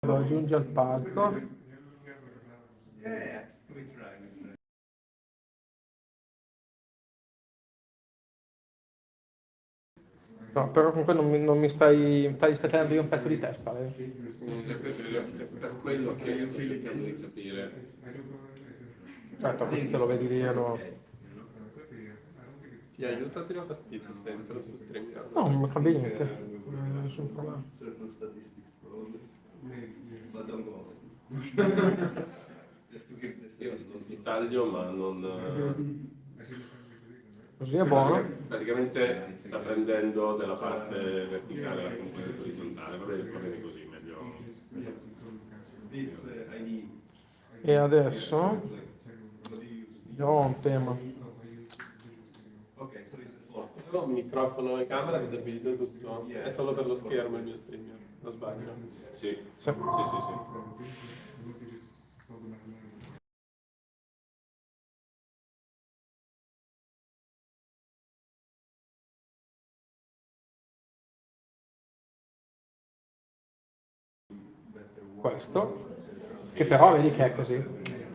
Lo aggiunge al palco. No, però comunque non mi stai tenendo io un pezzo di testa, lei. Per quello che sto cercando di capire. Certo, così te lo vedi lì e lo... Ti aiuta, ti dà fastidio sempre su StreamYard? No, non mi fa bene niente, non ho nessun problema. Io ti taglio, ma non... Così è buono. Praticamente sta prendendo della parte verticale la componente orizzontale, va bene così, meglio. E adesso io ho un tema. Io microfono e camera disabilito tutto, è solo per lo schermo il mio StreamYard, lo sbaglio? Sì, Sì. Questo, che però vedi che è così.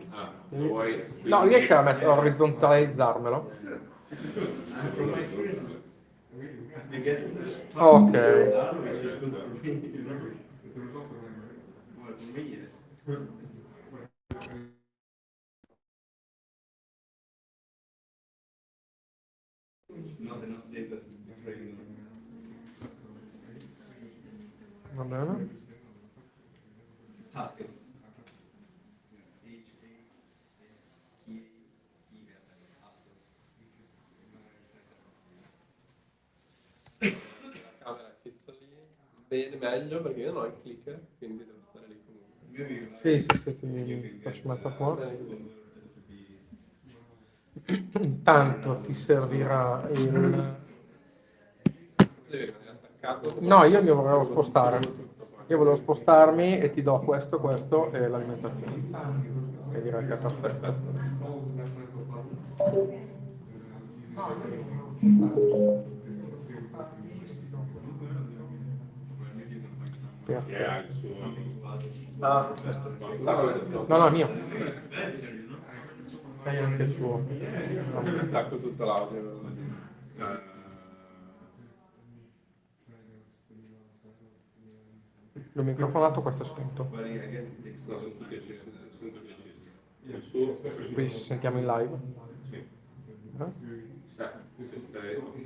Ah, lo vuoi? No, riesci a orizzontalizzarmelo? Ok. Va bene. La camera è fissa lì, bene, meglio perché io non ho il clicker, quindi devo stare lì comunque. Sì, sì, sì, ti faccio mezza qua. Bene così. Intanto ti servirà il... Deve rimanere attaccato. No, io mi volevo spostare. Io volevo spostarmi e ti do questo e l'alimentazione. E direi che è perfetto. Che ha il Perfetto. suo... Ah, questo qua. No, no, è mio. Hai anche il suo. Stacco tutto l'audio. Il microfonato, questo è spento. No, sono tutti accesi, sono tutti accesi. Il suo... Quindi ci sentiamo in live. Sì. Eh? Se stai...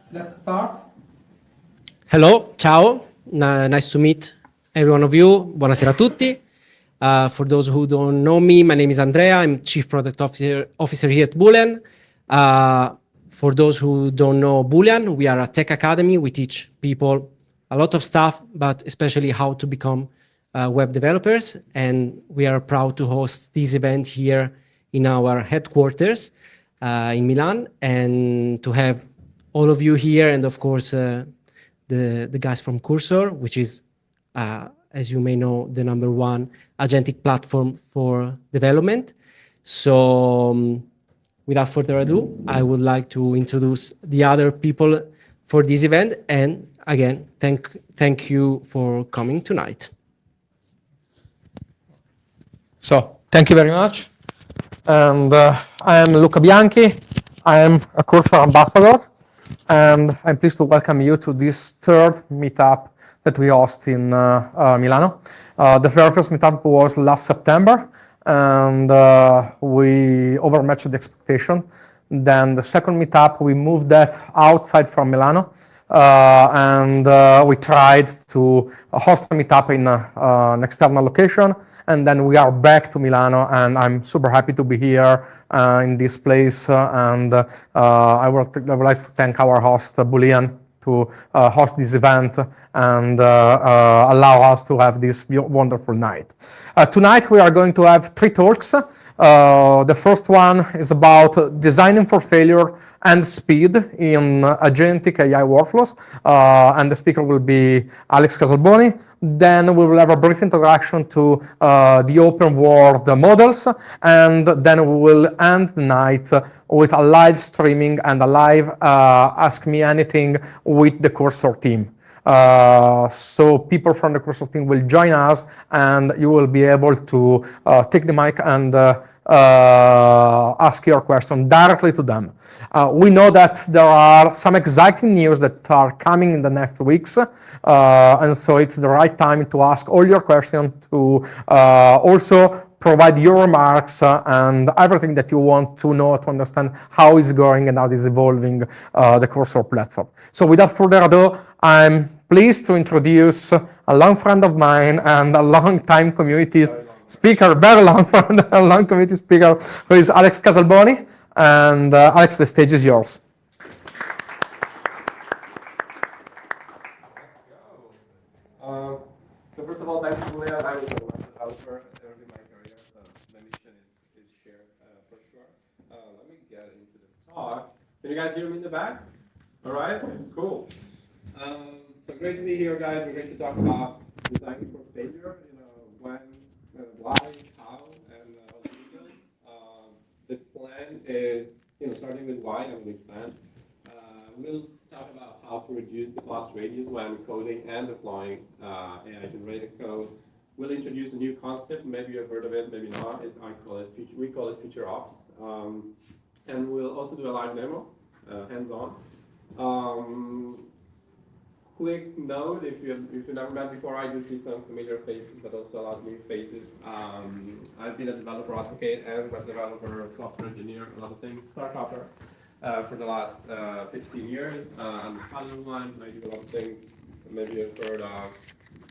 Let's start. Hello, ciao. Nice to meet every one of you. Buonasera a tutti. For those who don't know me, my name is Andrea. I'm Chief Product Officer here at Boolean. For those who don't know Boolean, we are a tech academy. We teach people a lot of stuff, but especially how to become web developers. And we are proud to host this event here in our headquarters in Milan, and to have all of you here, and of course, the guys from Cursor, which is, as you may know, the #1 agentic platform for development. So without further ado, I would like to introduce the other people for this event. And again, thank you for coming tonight. So, thank you very much. And I am Luca Bianchi. I am a Cursor ambassador, and I'm pleased to welcome you to this third meetup that we host in Milano. The very first meetup was last September, and we overmatched the expectation. Then the second meetup, we moved that outside from Milano, and we tried to host a meetup in an external location, and then we are back to Milano, and I'm super happy to be here in this place, and I would like to thank our host, Boolean, to host this event and allow us to have this wonderful night. Tonight we are going to have 3 talks. The first one is about designing for failure and speed in agentic AI workflows, and the speaker will be Alex Casalboni. Then we will have a brief introduction to the open world models, and then we will end the night with a live streaming and a live Ask Me Anything with the Cursor team. So people from the Cursor team will join us, and you will be able to take the mic and ask your question directly to them. We know that there are some exciting news that are coming in the next weeks, and so it's the right time to ask all your questions, to also provide your remarks and everything that you want to know to understand how it's going and how it's evolving the Cursor platform. So without further ado, I'm pleased to introduce a long friend of mine and a long time community speaker, very long friend, a long community speaker, who is Alex Casalboni. And Alex, the stage is yours. So first of all, thanks to Julia. I was a web developer early in my career, so the mission is shared for sure. Let me get into the talk. Can you guys hear me in the back? All right, cool. So great to be here, guys. We're going to talk about designing for failure. When, why, how, and all the details. The plan is, starting with why and with plan. We'll talk about how to reduce the cost radius when coding and deploying AI-generated code. We'll introduce a new concept. Maybe you've heard of it, maybe not. We call it feature ops. And we'll also do a live demo, hands-on. Quick note: if you've never met before, I do see some familiar faces, but also a lot of new faces. I've been a developer advocate and web developer, software engineer, a lot of things, startupper for the last 15 years. I'm a Italian one. I do a lot of things. Maybe you've heard of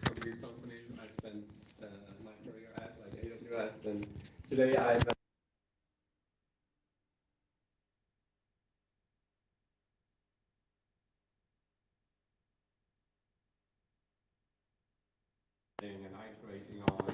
some of these companies I spent my career at, like AWS, and today I'm and iterating on.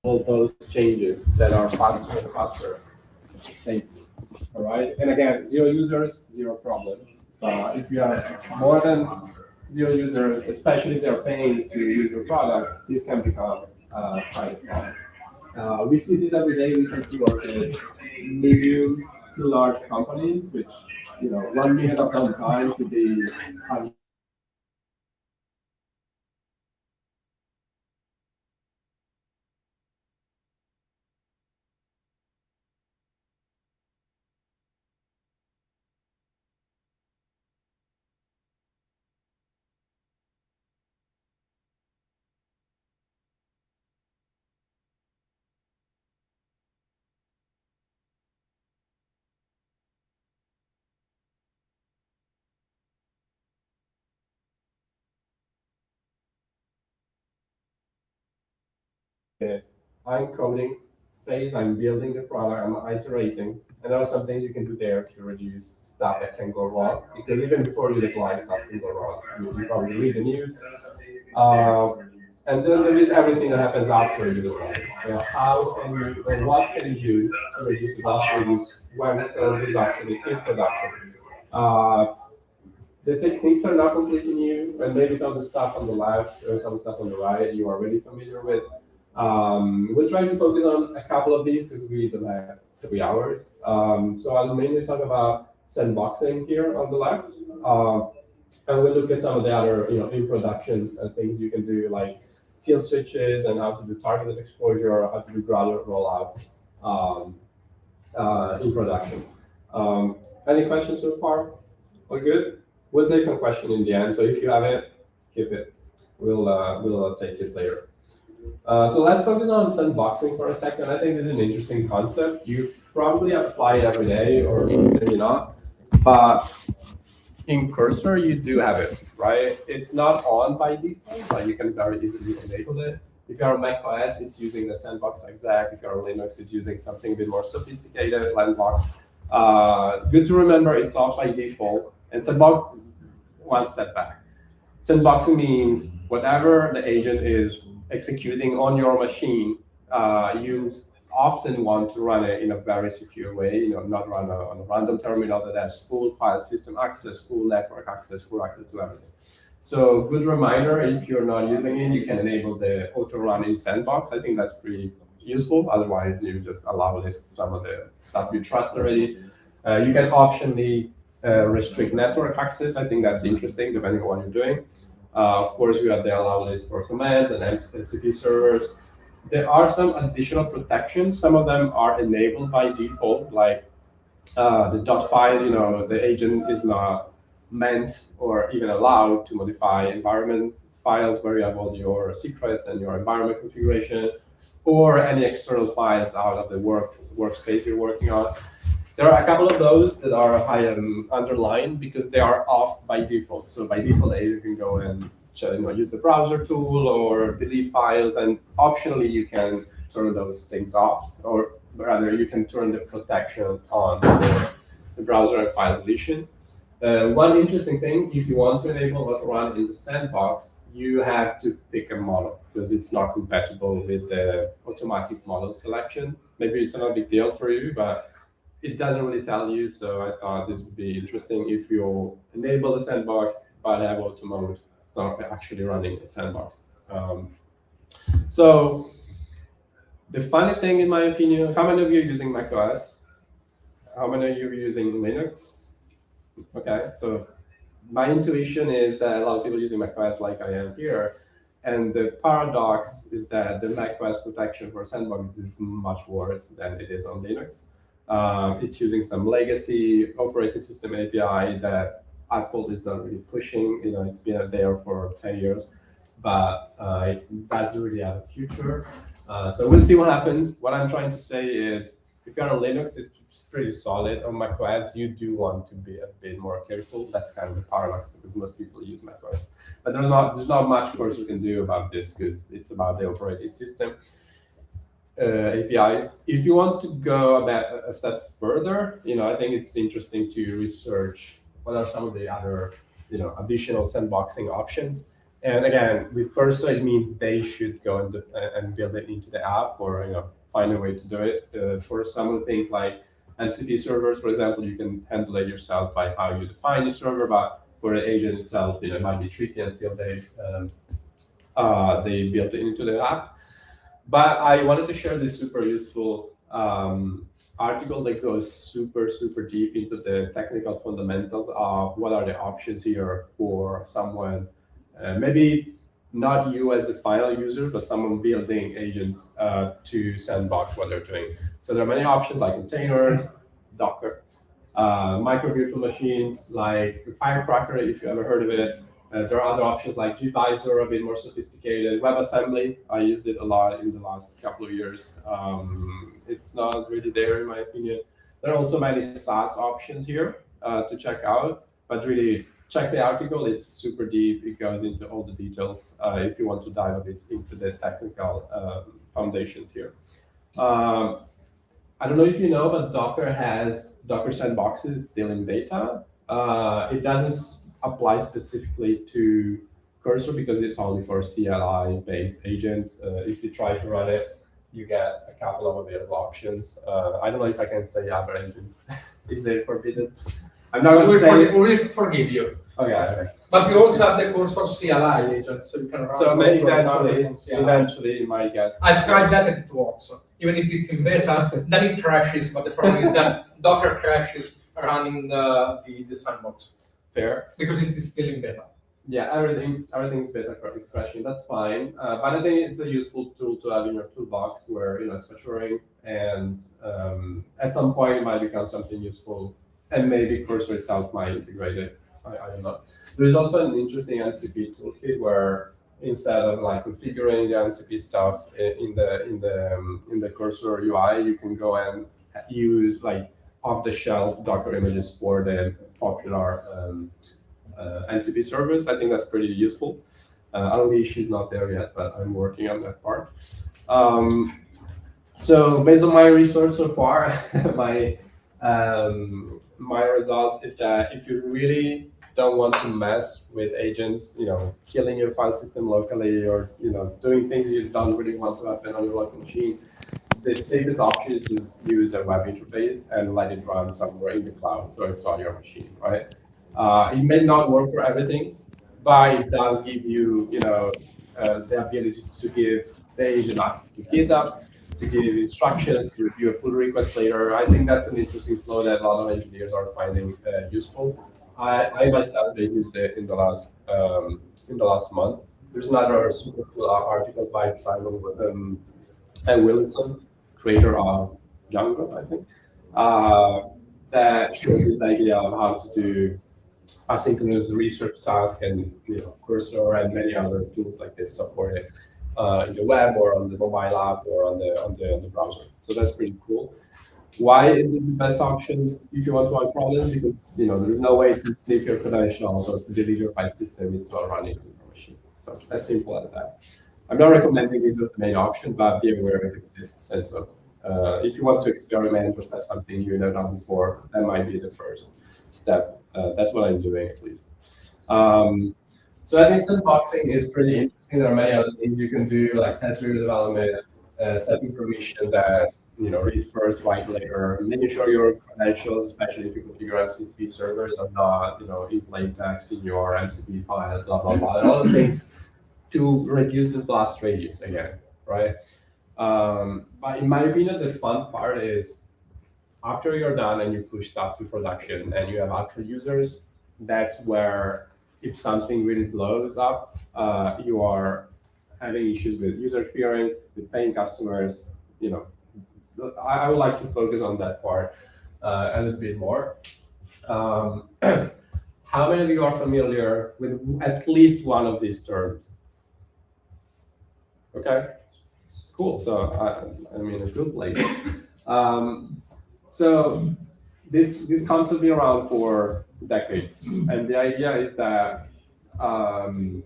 all those changes that are faster and faster safely. All right. And again, 0 users, 0 problems. If you have more than 0 users, especially if they're paying to use your product, this can become quite a problem. We see this every day. We tend to work with medium to large companies, which 1 minute of downtime could be I'm coding phase, I'm building the product, I'm iterating, and there are some things you can do there to reduce stuff that can go wrong. Because even before you deploy, stuff can go wrong. You probably read the news. And then there is everything that happens after you deploy. So how can you, or what can you do to reduce the loss reduce when the code is actually in production? The techniques are not completely new, and maybe some of the stuff on the left or some stuff on the right you are really familiar with. We'll try to focus on a couple of these because we don't have 3 hours. So I'll mainly talk about sandboxing here on the left. And we'll look at some of the other, in production things you can do, like kill switches and how to do targeted exposure, or how to do gradual rollouts in production. Any questions so far? All good? We'll take some question in the end. So if you have it, keep it. We'll take it later. So let's focus on sandboxing for a second. I think this is an interesting concept. You probably apply it every day, or maybe not. But in Cursor, you do have it, right? It's not on by default, but you can very easily enable it. If you're on Mac OS, it's using the sandbox exec. If you're on Linux, it's using something a bit more sophisticated, Landbox. Good to remember, it's off by default. And sandbox, one step back. Sandboxing means whatever the agent is executing on your machine, you often want to run it in a very secure way, not run on a random terminal that has full file system access, full network access, full access to everything. So good reminder, if you're not using it, you can enable the auto run in sandbox. I think that's pretty useful. Otherwise, you just allow list some of the stuff you trust already. You can optionally restrict network access. I think that's interesting, depending on what you're doing. Of course, you have the allow list for commands and MCP servers. There are some additional protections. Some of them are enabled by default, like the .file. The agent is not meant or even allowed to modify environment files where you have all your secrets and your environment configuration, or any external files out of the workspace you're working on. There are a couple of those that are underlined because they are off by default. So by default, you can go and use the browser tool or delete files, and optionally you can turn those things off, or rather you can turn the protection on for the browser and file deletion. One interesting thing, if you want to enable auto run in the sandbox, you have to pick a model because it's not compatible with the automatic model selection. Maybe it's not a big deal for you, but it doesn't really tell you. So I thought this would be interesting if you enable the sandbox but have auto mode. It's not actually running a sandbox. So the funny thing, in my opinion, how many of you are using macOS? How many of you are using Linux? Okay, so my intuition is that a lot of people using macOS like I am here. And the paradox is that the macOS protection for sandbox is much worse than it is on Linux. It's using some legacy operating system API that Apple is not really pushing. It's been there for 10 years, but it doesn't really have a future. So we'll see what happens. What I'm trying to say is, if you're on Linux, it's pretty solid. On macOS, you do want to be a bit more careful. That's kind of the paradox because most people use macOS. But there's not much Cursor can do about this because it's about the operating system. APIs. If you want to go a step further, I think it's interesting to research what are some of the other, additional sandboxing options. And again, with cursor, it means they should go and build it into the app, or find a way to do it. For some of the things like MCP servers, for example, you can handle it yourself by how you define your server, but for the agent itself, it might be tricky until they built it into the app. But I wanted to share this super useful article that goes super deep into the technical fundamentals of what are the options here for someone, maybe not you as the final user, but someone building agents to sandbox what they're doing. So there are many options like containers, Docker, micro virtual machines like Firecracker, if you ever heard of it. There are other options like gvisor, a bit more sophisticated. WebAssembly, I used it a lot in the last couple of years. It's not really there in my opinion. There are also many SaaS options here to check out, but really check the article. It's super deep. It goes into all the details if you want to dive a bit into the technical foundations here. I don't know if you know, but Docker has Docker sandboxes. It's still in beta. It doesn't apply specifically to Cursor because it's only for CLI-based agents. If you try to run it, you get a couple of available options. I don't know if I can say other agents. Is it forbidden? I'm not going to say. We will forgive you. Okay. But you also have the Cursor CLI agent, so you can run. So eventually it might get. I've tried that and it works. Even if it's in beta, then it crashes. But the problem is that Docker crashes running the sandbox. Fair. Because it is still in beta. Yeah, everything's beta is crashing. That's fine. But I think it's a useful tool to have in your toolbox where it's maturing, and at some point it might become something useful, and maybe Cursor itself might integrate it. I don't know. There's also an interesting MCP toolkit where instead of like configuring the MCP stuff in the Cursor UI, you can go and use like off-the-shelf Docker images for the popular MCP servers. I think that's pretty useful. Unleash is not there yet, but I'm working on that part. So based on my research so far, my result is that if you really don't want to mess with agents, killing your file system locally, or doing things you don't really want to happen on your local machine, the safest option is just use a web interface and let it run somewhere in the cloud, so it's on your machine, right? It may not work for everything, but it does give you, the ability to give the agent access to GitHub, to give instructions, to review a pull request later. I think that's an interesting flow that a lot of engineers are finding useful. I myself used it in the last month. There's another super cool article by Simon Wilson, creator of Django, I think, that shows this idea of how to do asynchronous research tasks, and Cursor and many other tools like this support it in the web or on the mobile app or on the browser. So that's pretty cool. Why is it the best option if you want to unfront it? Because there is no way to snip your credentials or to delete your file system. It's not running on your machine. So as simple as that. I'm not recommending this as the main option, but be aware it exists. And so if you want to experiment or test something you've never done before, that might be the first step. That's what I'm doing at least. So I think sandboxing is pretty interesting. There are many other things you can do, like test-driven development, setting permissions that read first, write later, making sure your credentials, especially if you configure MCP servers, are not in plain text in your MCP file, blah blah blah, and all the things to reduce the blast radius again, right? But in my opinion, the fun part is after you're done and you push stuff to production and you have actual users, that's where if something really blows up, you are having issues with user experience, with paying customers. I would like to focus on that part a little bit more. How many of you are familiar with at least one of these terms? Okay, cool. So I'm in a good place. So this concept has been around for decades, and the idea is that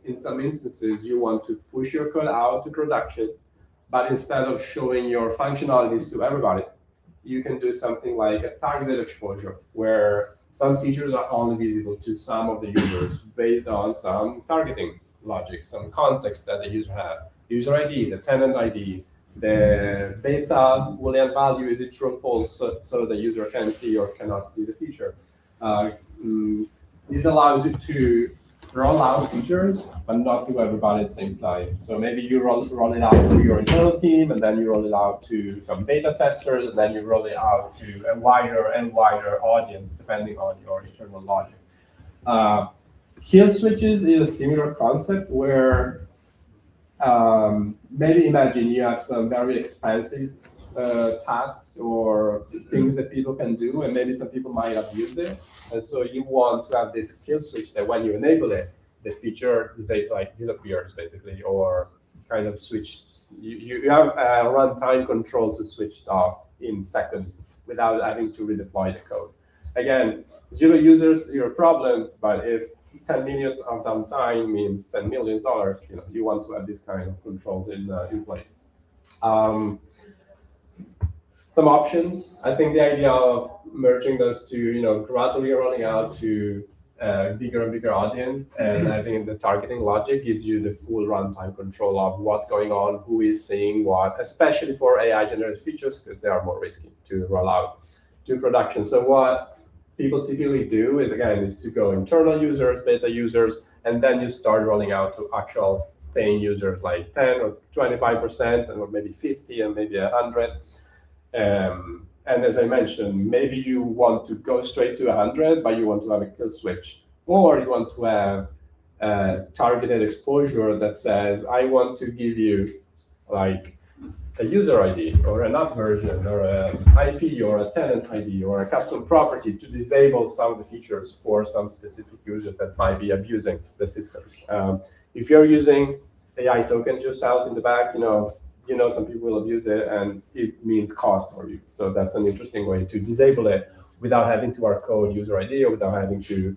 in some instances you want to push your code out to production, but instead of showing your functionalities to everybody, you can do something like a targeted exposure, where some features are only visible to some of the users based on some targeting. logic, some context that the user has. User ID, the tenant ID, the beta Boolean value, is it true or false, so the user can see or cannot see the feature. This allows you to roll out features, but not to everybody at the same time. So maybe you roll it out to your internal team, and then you roll it out to some beta testers, and then you roll it out to a wider and wider audience, depending on your internal logic. Kill switches is a similar concept where maybe imagine you have some very expensive tasks or things that people can do, and maybe some people might abuse it. And so you want to have this kill switch that when you enable it, the feature disappears basically, or kind of switch. You have a runtime control to switch it off in seconds without having to redeploy the code. Again, 0 users, 0 problems, but if 10 minutes of downtime means $10 million, you want to have this kind of controls in place. Some options. I think the idea of merging those two, gradually rolling out to bigger and bigger audience, and I think the targeting logic gives you the full runtime control of what's going on, who is seeing what, especially for AI-generated features, because they are more risky to roll out to production. So what people typically do is to go internal users, beta users, and then you start rolling out to actual paying users, like 10 or 25%, or maybe 50, and maybe 100. And as I mentioned, maybe you want to go straight to 100, but you want to have a kill switch, or you want to have targeted exposure that says, I want to give you like a user ID or an app version or an IP or a tenant ID or a custom property to disable some of the features for some specific users that might be abusing the system. If you're using AI tokens yourself in the back, some people will abuse it, and it means cost for you. So that's an interesting way to disable it without having to hard code user ID or without having to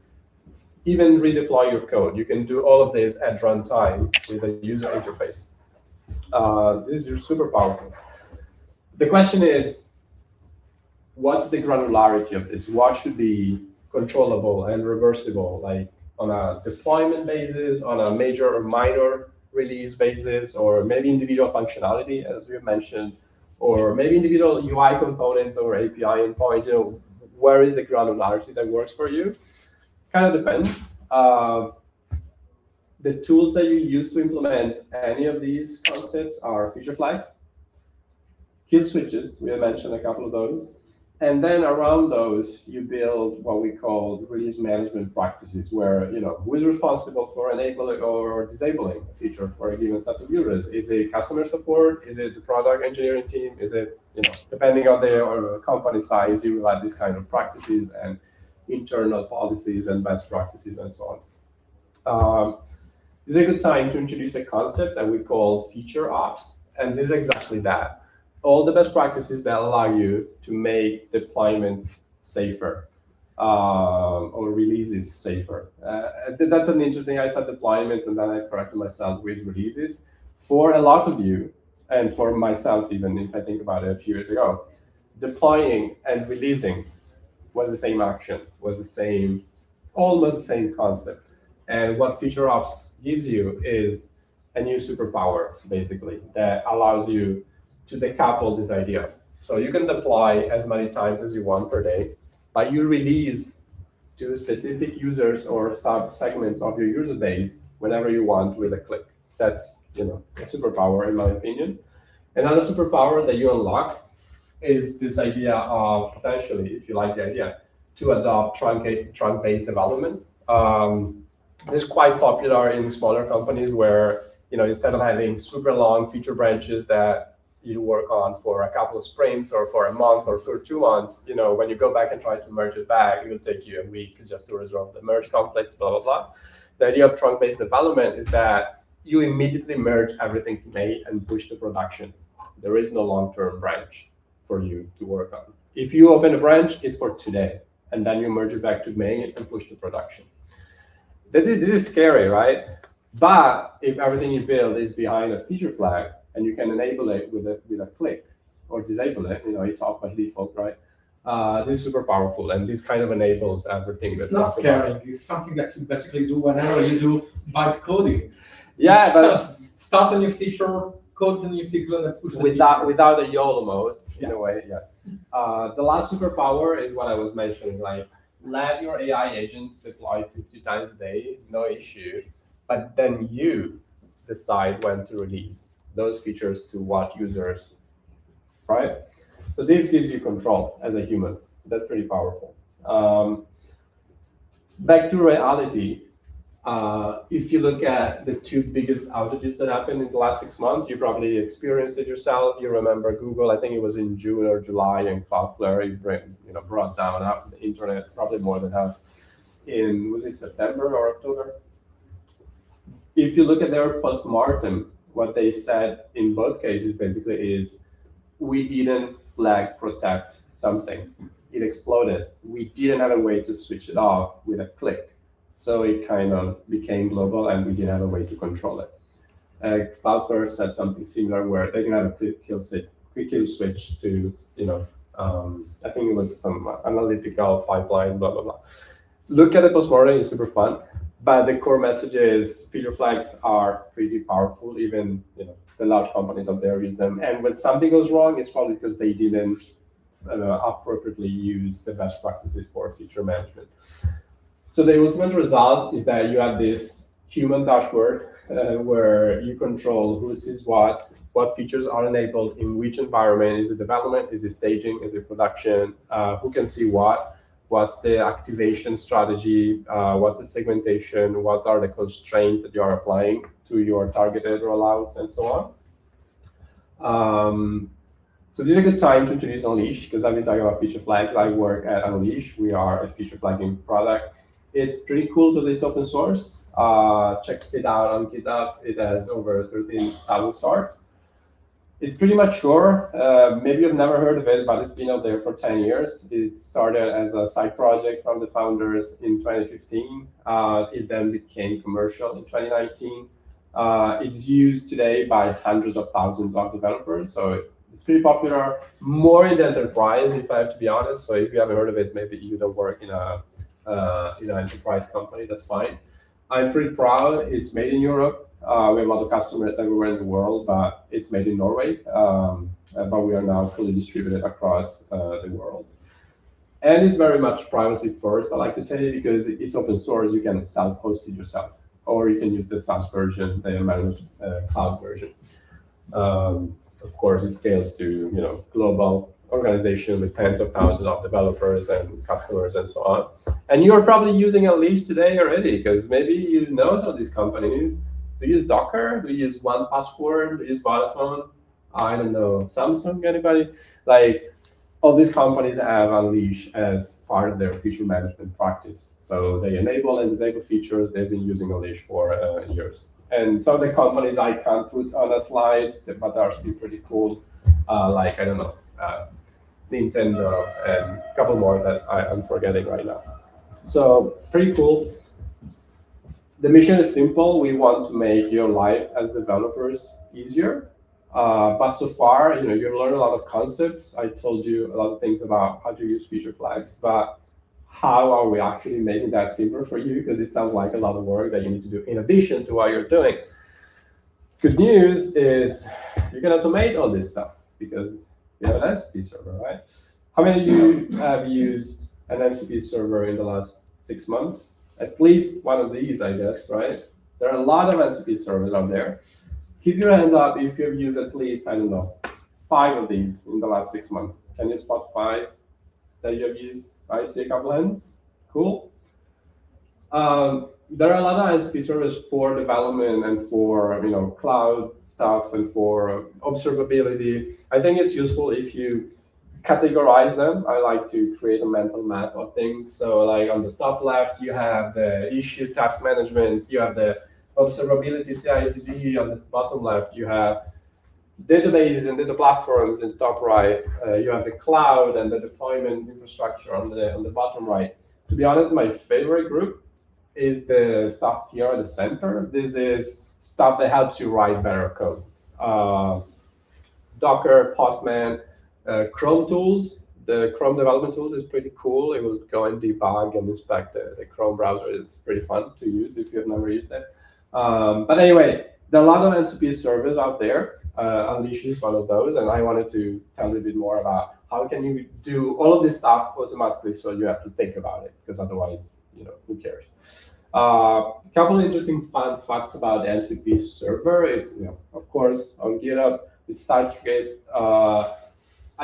even redeploy your code. You can do all of this at runtime with a user interface. This is super powerful. The question is, what's the granularity of this? What should be controllable and reversible, like on a deployment basis, on a major or minor release basis, or maybe individual functionality, as we mentioned, or maybe individual UI components or API endpoints? Where is the granularity that works for you? Kind of depends. The tools that you use to implement any of these concepts are feature flags, kill switches, we have mentioned a couple of those, and then around those, you build what we call release management practices, where who is responsible for enabling or disabling a feature for a given set of users? Is it customer support? Is it the product engineering team? Is it, depending on their company size, you will have these kind of practices and internal policies and best practices and so on. This is a good time to introduce a concept that we call feature ops, and this is exactly that. All the best practices that allow you to make deployments safer or releases safer. That's an interesting, I said deployments, and then I corrected myself with releases. For a lot of you, and for myself even, if I think about it a few years ago, deploying and releasing was the same action, was almost the same concept. And what feature ops gives you is a new superpower, basically, that allows you to decouple this idea. So you can deploy as many times as you want per day, but you release to specific users or sub-segments of your user base whenever you want with a click. That's a superpower, in my opinion. Another superpower that you unlock is this idea of, potentially, if you like the idea, to adopt trunk-based development. This is quite popular in smaller companies where, instead of having super long feature branches that you work on for a couple of sprints or for a month or for 2 months, when you go back and try to merge it back, it will take you a week just to resolve the merge conflicts, blah, blah, blah. The idea of trunk-based development is that you immediately merge everything to May and push to production. There is no long-term branch for you to work on. If you open a branch, it's for today, and then you merge it back to May and push to production. This is scary, right? But if everything you build is behind a feature flag, and you can enable it with a click or disable it, it's off by default, right? This is super powerful, and this kind of enables everything. It's we're not talking about. scary. It's something that you basically do whenever you do vibe coding. Yeah, You but just start a new feature, code the new feature, and push the feature. without a YOLO mode, in Yeah. a way, yes. The last superpower is what I was mentioning, like let your AI agents deploy 50 times a day, no issue, but then you decide when to release those features to what users, right? So this gives you control as a human. That's pretty powerful. Back to reality. If you look at the two biggest outages that happened in the last 6 months, you probably experienced it yourself. You remember Google, I think it was in June or July, and Cloudflare, brought down half the internet, probably more than half was it September or October? If you look at their post-mortem, what they said in both cases basically is, we didn't flag protect something. It exploded. We didn't have a way to switch it off with a click. So it kind of became global, and we didn't have a way to control it. Cloudflare said something similar, where they can have a quick kill switch to, I think it was some analytical pipeline, blah, blah, blah. Look at the postmortem, it's super fun. But the core message is feature flags are pretty powerful. Even the large companies out there use them. And when something goes wrong, it's probably because they didn't appropriately use the best practices for feature management. So the ultimate result is that you have this human dashboard where you control who sees what features are enabled in which environment. Is it development? Is it staging? Is it production? Who can see what? What's the activation strategy? What's the segmentation? What are the constraints that you are applying to your targeted rollouts, and so on? So this is a good time to introduce Unleash, because I've been talking about feature flags. I work at Unleash. We are a feature flagging product. It's pretty cool because it's open source. Check it out on GitHub. It has over 13,000 stars. It's pretty mature. Maybe you've never heard of it, but it's been out there for 10 years. It started as a side project from the founders in 2015. It then became commercial in 2019. It's used today by hundreds of thousands of developers. So it's pretty popular, more in the enterprise, if I have to be honest. So if you haven't heard of it, maybe you don't work in an enterprise company, that's fine. I'm pretty proud. It's made in Europe. We have a lot of customers everywhere in the world, but it's made in Norway. But we are now fully distributed across the world. And it's very much privacy first, I like to say, because it's open source. You can self-host it yourself, or you can use the SaaS version, the managed cloud version. Of course, it scales to global organization with tens of thousands of developers and customers and so on. And you're probably using Unleash today already, because maybe you know some of these companies. Do you use Docker? Do you use 1Password? Do you use Vodafone? I don't know, Samsung, anybody? Like, all these companies have Unleash as part of their feature management practice. So they enable and disable features. They've been using Unleash for years. And some of the companies I can't put on a slide, but are still pretty cool, like, I don't know, Nintendo, and a couple more that I'm forgetting right now. So pretty cool. The mission is simple. We want to make your life as developers easier. But so far, you've learned a lot of concepts. I told you a lot of things about how to use feature flags, but how are we actually making that simpler for you? Because it sounds like a lot of work that you need to do in addition to what you're doing. Good news is you can automate all this stuff because you have an MCP server, right? How many of you have used an MCP server in the last 6 months? At least one of these, I guess, right? There are a lot of MCP servers out there. Keep your hand up if you've used at least, I don't know, 5 of these in the last 6 months. Can you spot 5 that you have used? I see a couple hands. Cool. There are a lot of MCP servers for development and for cloud stuff and for observability. I think it's useful if you categorize them. I like to create a mental map of things. So like on the top left, you have the issue task management. You have the observability CI/CD. On the bottom left, you have databases and data platforms. In the top right, you have the cloud and the deployment infrastructure on the bottom right. To be honest, my favorite group is the stuff here at the center. This is stuff that helps you write better code. Docker, Postman, Chrome tools, the Chrome development tools is pretty cool. It will go and debug and inspect the Chrome browser. It's pretty fun to use if you've never used it. But anyway, there are a lot of MCP servers out there. Unleash is one of those, and I wanted to tell you a bit more about how can you do all of this stuff automatically, so you have to think about it, because otherwise, who cares? A couple of interesting fun facts about the MCP server. It's, of course, on GitHub, it starts with,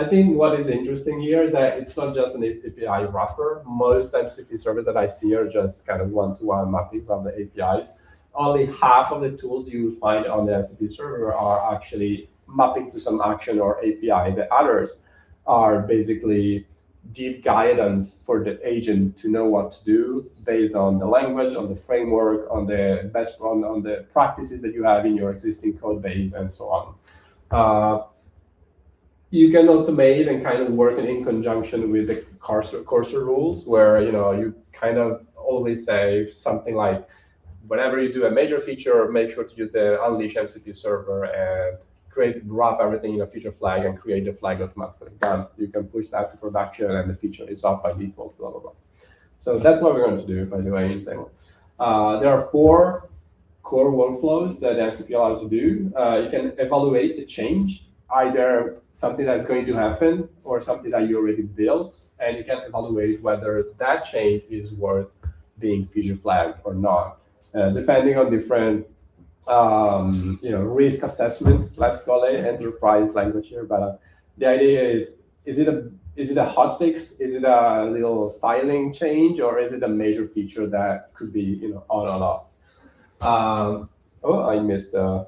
I think what is interesting here is that it's not just an API wrapper. Most MCP servers that I see are just kind of one-to-one mappings of the APIs. Only half of the tools you will find on the MCP server are actually mapping to some action or API. The others are basically deep guidance for the agent to know what to do based on the language, on the framework, on the best on the practices that you have in your existing code base, and so on. You can automate and kind of work in conjunction with the cursor rules, where you kind of always say something like, whenever you do a major feature, make sure to use the unleash MCP server and wrap everything in a feature flag and create the flag automatically. Done. You can push that to production and the feature is off by default, blah, blah, blah. So that's what we're going to do by doing anything. There are 4 core workflows that MCP allows you to do. You can evaluate the change, either something that's going to happen or something that you already built, and you can evaluate whether that change is worth being feature flagged or not. Depending on different risk assessment, let's call it enterprise language here. But the idea is it a hot fix? Is it a little styling change, or is it a major feature that could be on or off? Oh, I missed a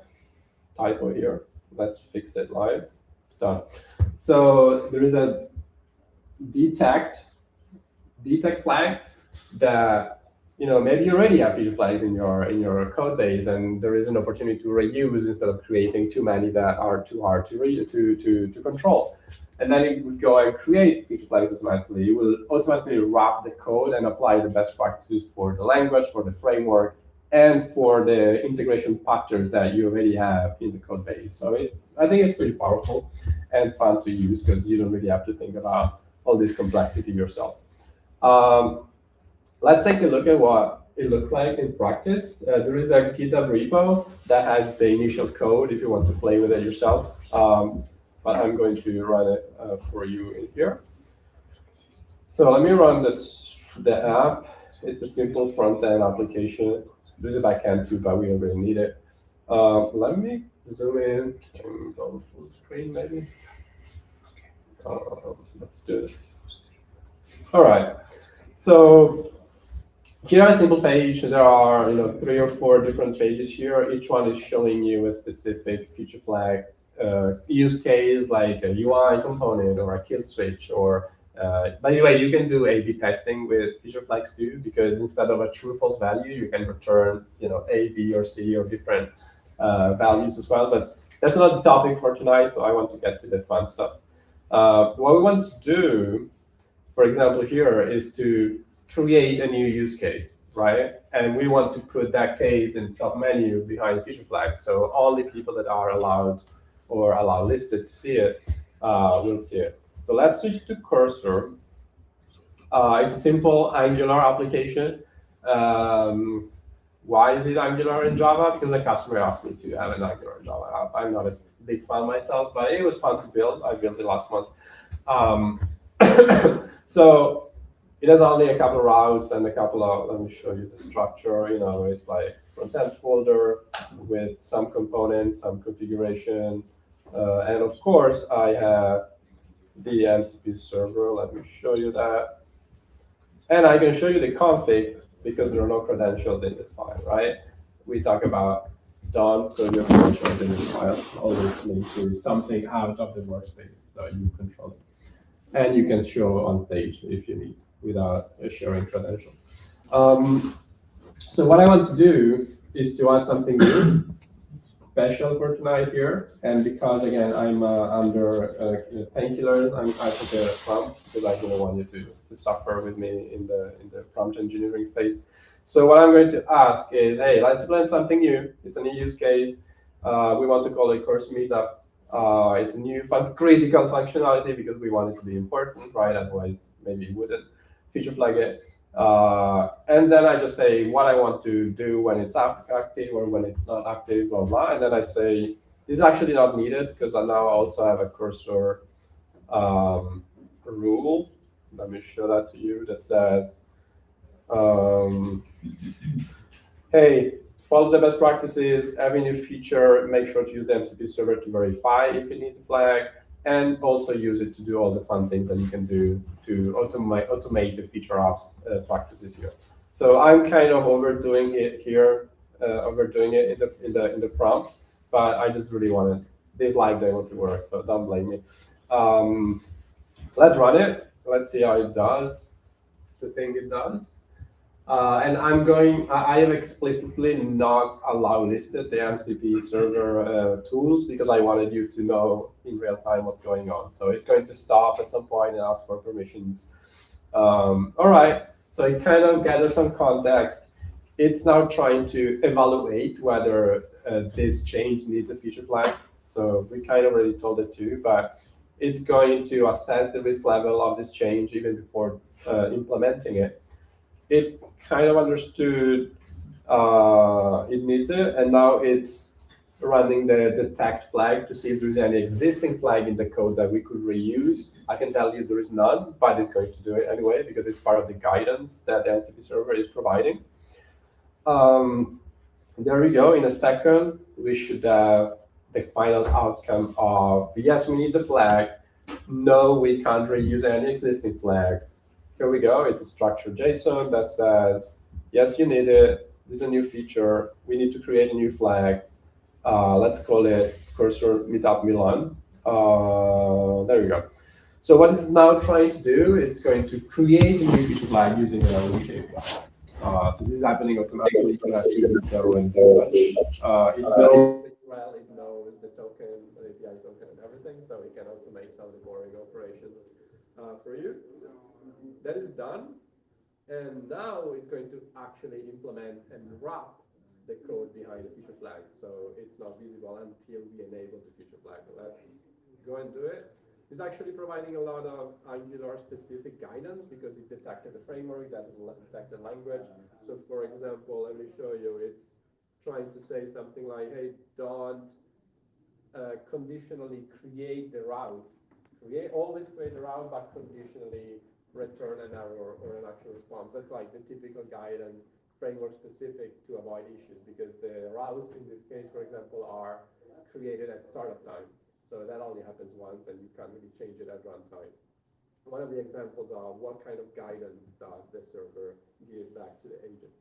typo here. Let's fix it live. Done. So there is a detect flag that maybe you already have feature flags in your code base, and there is an opportunity to reuse instead of creating too many that are too hard to control. And then it would go and create feature flags automatically. It will automatically wrap the code and apply the best practices for the language, for the framework, and for the integration patterns that you already have in the code base. So I think it's pretty powerful and fun to use, because you don't really have to think about all this complexity yourself. Let's take a look at what it looks like in practice. There is a GitHub repo that has the initial code if you want to play with it yourself. But I'm going to run it for you in here. So let me run the app. It's a simple front-end application. There's a backend too, but we don't really need it. Let me zoom in and go full screen maybe. Let's do this. All right. So here are a simple page. There are 3 or 4 different pages here. Each one is showing you a specific feature flag use case, like a UI component or a kill switch. Or by the way, you can do A/B testing with feature flags too, because instead of a true/false value, you can return A, B, or C, or different values as well. But that's not the topic for tonight, so I want to get to the fun stuff. What we want to do, for example, here is to create a new use case, right? And we want to put that case in top menu behind feature flags, so only people that are allowed or allow listed to see it will see it. So let's switch to cursor. It's a simple Angular application. Why is it Angular in Java? Because the customer asked me to have an Angular Java app. I'm not a big fan myself, but it was fun to build. I built it last month. So it has only a couple of routes and a couple of, let me show you the structure. It's like front-end folder with some components, some configuration. And of course, I have the MCP server. Let me show you that. And I can show you the config, because there are no credentials in this file, right? We talk about don't put your credentials in this file. Always link to something out of the workspace so you control it. And you can show on stage if you need, without sharing credentials. So what I want to do is to add something new, special for tonight here. And because, again, I'm under painkillers, I prepared a prompt, because I don't want you to suffer with me in the prompt engineering phase. So what I'm going to ask is, hey, let's plan something new. It's a new use case. We want to call it course Meetup. It's a new critical functionality because we want it to be important, right? Otherwise, maybe it wouldn't feature flag it. And then I just say what I want to do when it's active or when it's not active, blah, blah. And then I say, this is actually not needed because I now also have a cursor rule. Let me show that to you that says, um, hey, follow the best practices, every new feature, make sure to use the MCP server to verify if it needs a flag, and also use it to do all the fun things that you can do to automate the feature ops practices here. So I'm kind of overdoing it here, overdoing it in the prompt, but I just really wanted this live demo to work, so don't blame me. Let's run it. Let's see how it does the thing it does. And I have explicitly not allow listed the MCP server tools because I wanted you to know in real time what's going on. So it's going to stop at some point and ask for permissions. All right, so it kind of gathers some context. It's now trying to evaluate whether this change needs a feature flag. So we kind of already told it too, but it's going to assess the risk level of this change even before implementing it. It kind of understood it needs it, and now it's running the detect flag to see if there's any existing flag in the code that we could reuse. I can tell you there is none, but it's going to do it anyway because it's part of the guidance that the MCP server is providing. There we go. In a second, we should have the final outcome of yes, we need the flag. No, we can't reuse any existing flag. Here we go. It's a structured JSON that says, yes, you need it. This is a new feature. We need to create a new flag. Let's call it cursor meetup Milan. There we go. So what it's now trying to do, it's going to create a new feature flag using an Unleash API. So this is happening automatically. You don't have to go and do much. It knows the URL, it knows the token, the API token and everything, so it can automate some of the boring operations for you. That is done. And now it's going to actually implement and wrap the code behind the feature flag. So it's not visible until we enable the feature flag. Let's go and do it. It's actually providing a lot of Angular specific guidance because it detected the framework, that detected language. So for example, let me show you, it's trying to say something like, hey, don't conditionally create the route. Always create the route, but conditionally return an error or an actual response. That's like the typical guidance, framework specific to avoid issues because the routes in this case, for example, are created at startup time. So that only happens once and you can't really change it at runtime. One of the examples are what kind of guidance does the server give back to the agent.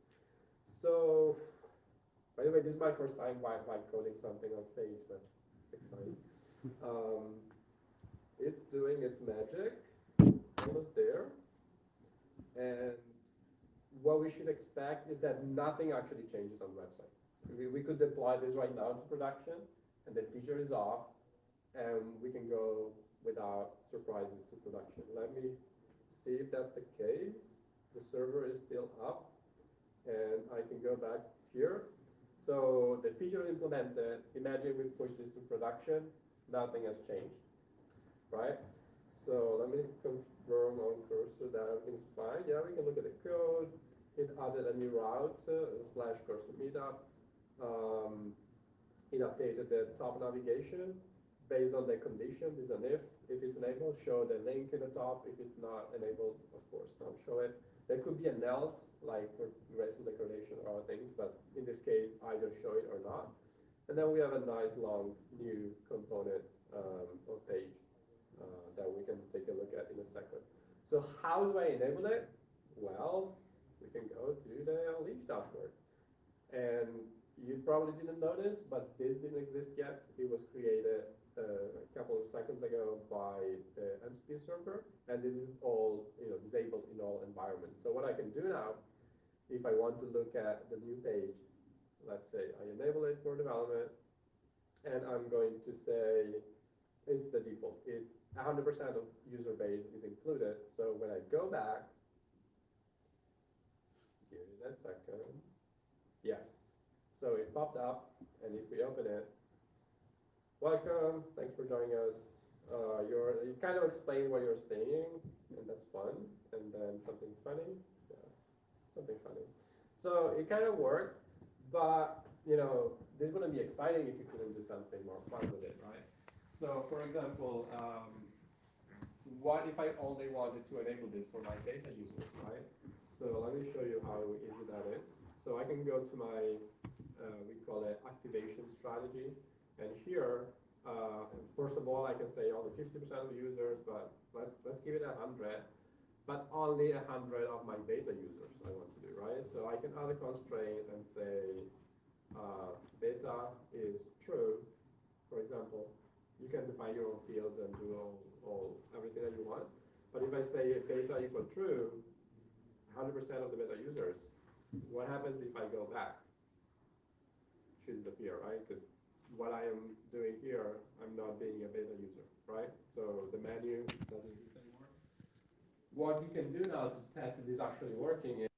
So, by the way, this is my first time white coding something on stage, so it's exciting. It's doing its magic, almost there. And what we should expect is that nothing actually changes on the website. We could deploy this right now to production, and the feature is off, and we can go without surprises to production. Let me see if that's the case. The server is still up, and I can go back here. So the feature implemented, imagine we push this to production, nothing has changed, right? So let me confirm on cursor that everything's fine. Yeah, we can look at the code. It added a new route, slash cursor meetup. It updated the top navigation based on the condition. This is an if. If it's enabled, show the link in the top. If it's not enabled, of course, don't show it. There could be an else, like for graceful decoration or other things, but in this case, either show it or not. And then we have a nice long new component or page that we can take a look at in a second. So how do I enable it? Well, we can go to the Unleash dashboard. And you probably didn't notice, but this didn't exist yet. It was created a couple of seconds ago by the MCP server, and this is all disabled in all environments. So what I can do now, if I want to look at the new page, let's say I enable it for development, and I'm going to say it's the default. It's 100% of user base is included. So when I go back, give it a second. Yes. So it popped up, and if we open it, welcome. Thanks for joining us. You kind of explain what you're saying, and that's fun. And then something funny, yeah, something funny. So it kind of worked, but this wouldn't be exciting if you couldn't do something more fun with it, right? So, for example, what if I only wanted to enable this for my data users, right? So let me show you how easy that is. So I can go to my, we call it activation strategy. And here, first of all, I can say only 50% of the users, but let's give it 100, but only 100 of my data users I want to do, right? So I can add a constraint and say data is true, for example. You can define your own fields and do everything that you want. But if I say data equal true, 100% of the beta users, what happens if I go back? It should disappear, right? Because what I am doing here, I'm not being a beta user, right? So the menu doesn't exist anymore. What you can do now to test if this is actually working is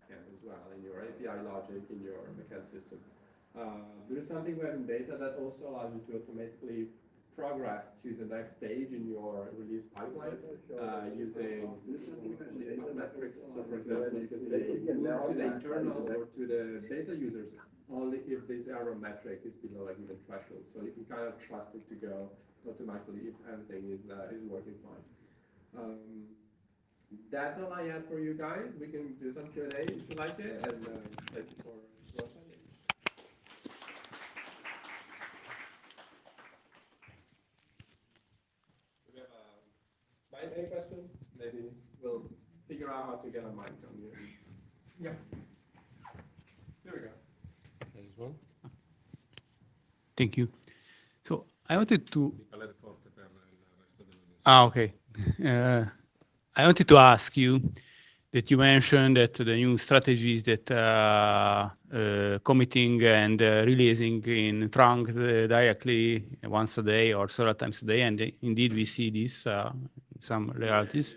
as well in your API logic, in your backend system. There is something we have in beta that also allows you to automatically progress to the next stage in your release pipeline using metrics. So for example, you can say move to the internal or to the data users only if this error metric is below a given threshold. So you can kind of trust it to go automatically if everything is working fine. That's all I had for you guys. We can do some Q&A if you like it, and thank you for attending. Do we have any questions? Maybe we'll figure out how to get a mic on here. Yeah. There we go. There's one. Thank you. So I wanted to. Okay. I wanted to ask you that you mentioned that the new strategies that committing and releasing in trunk directly once a day or several times a day, and indeed we see this in some realities.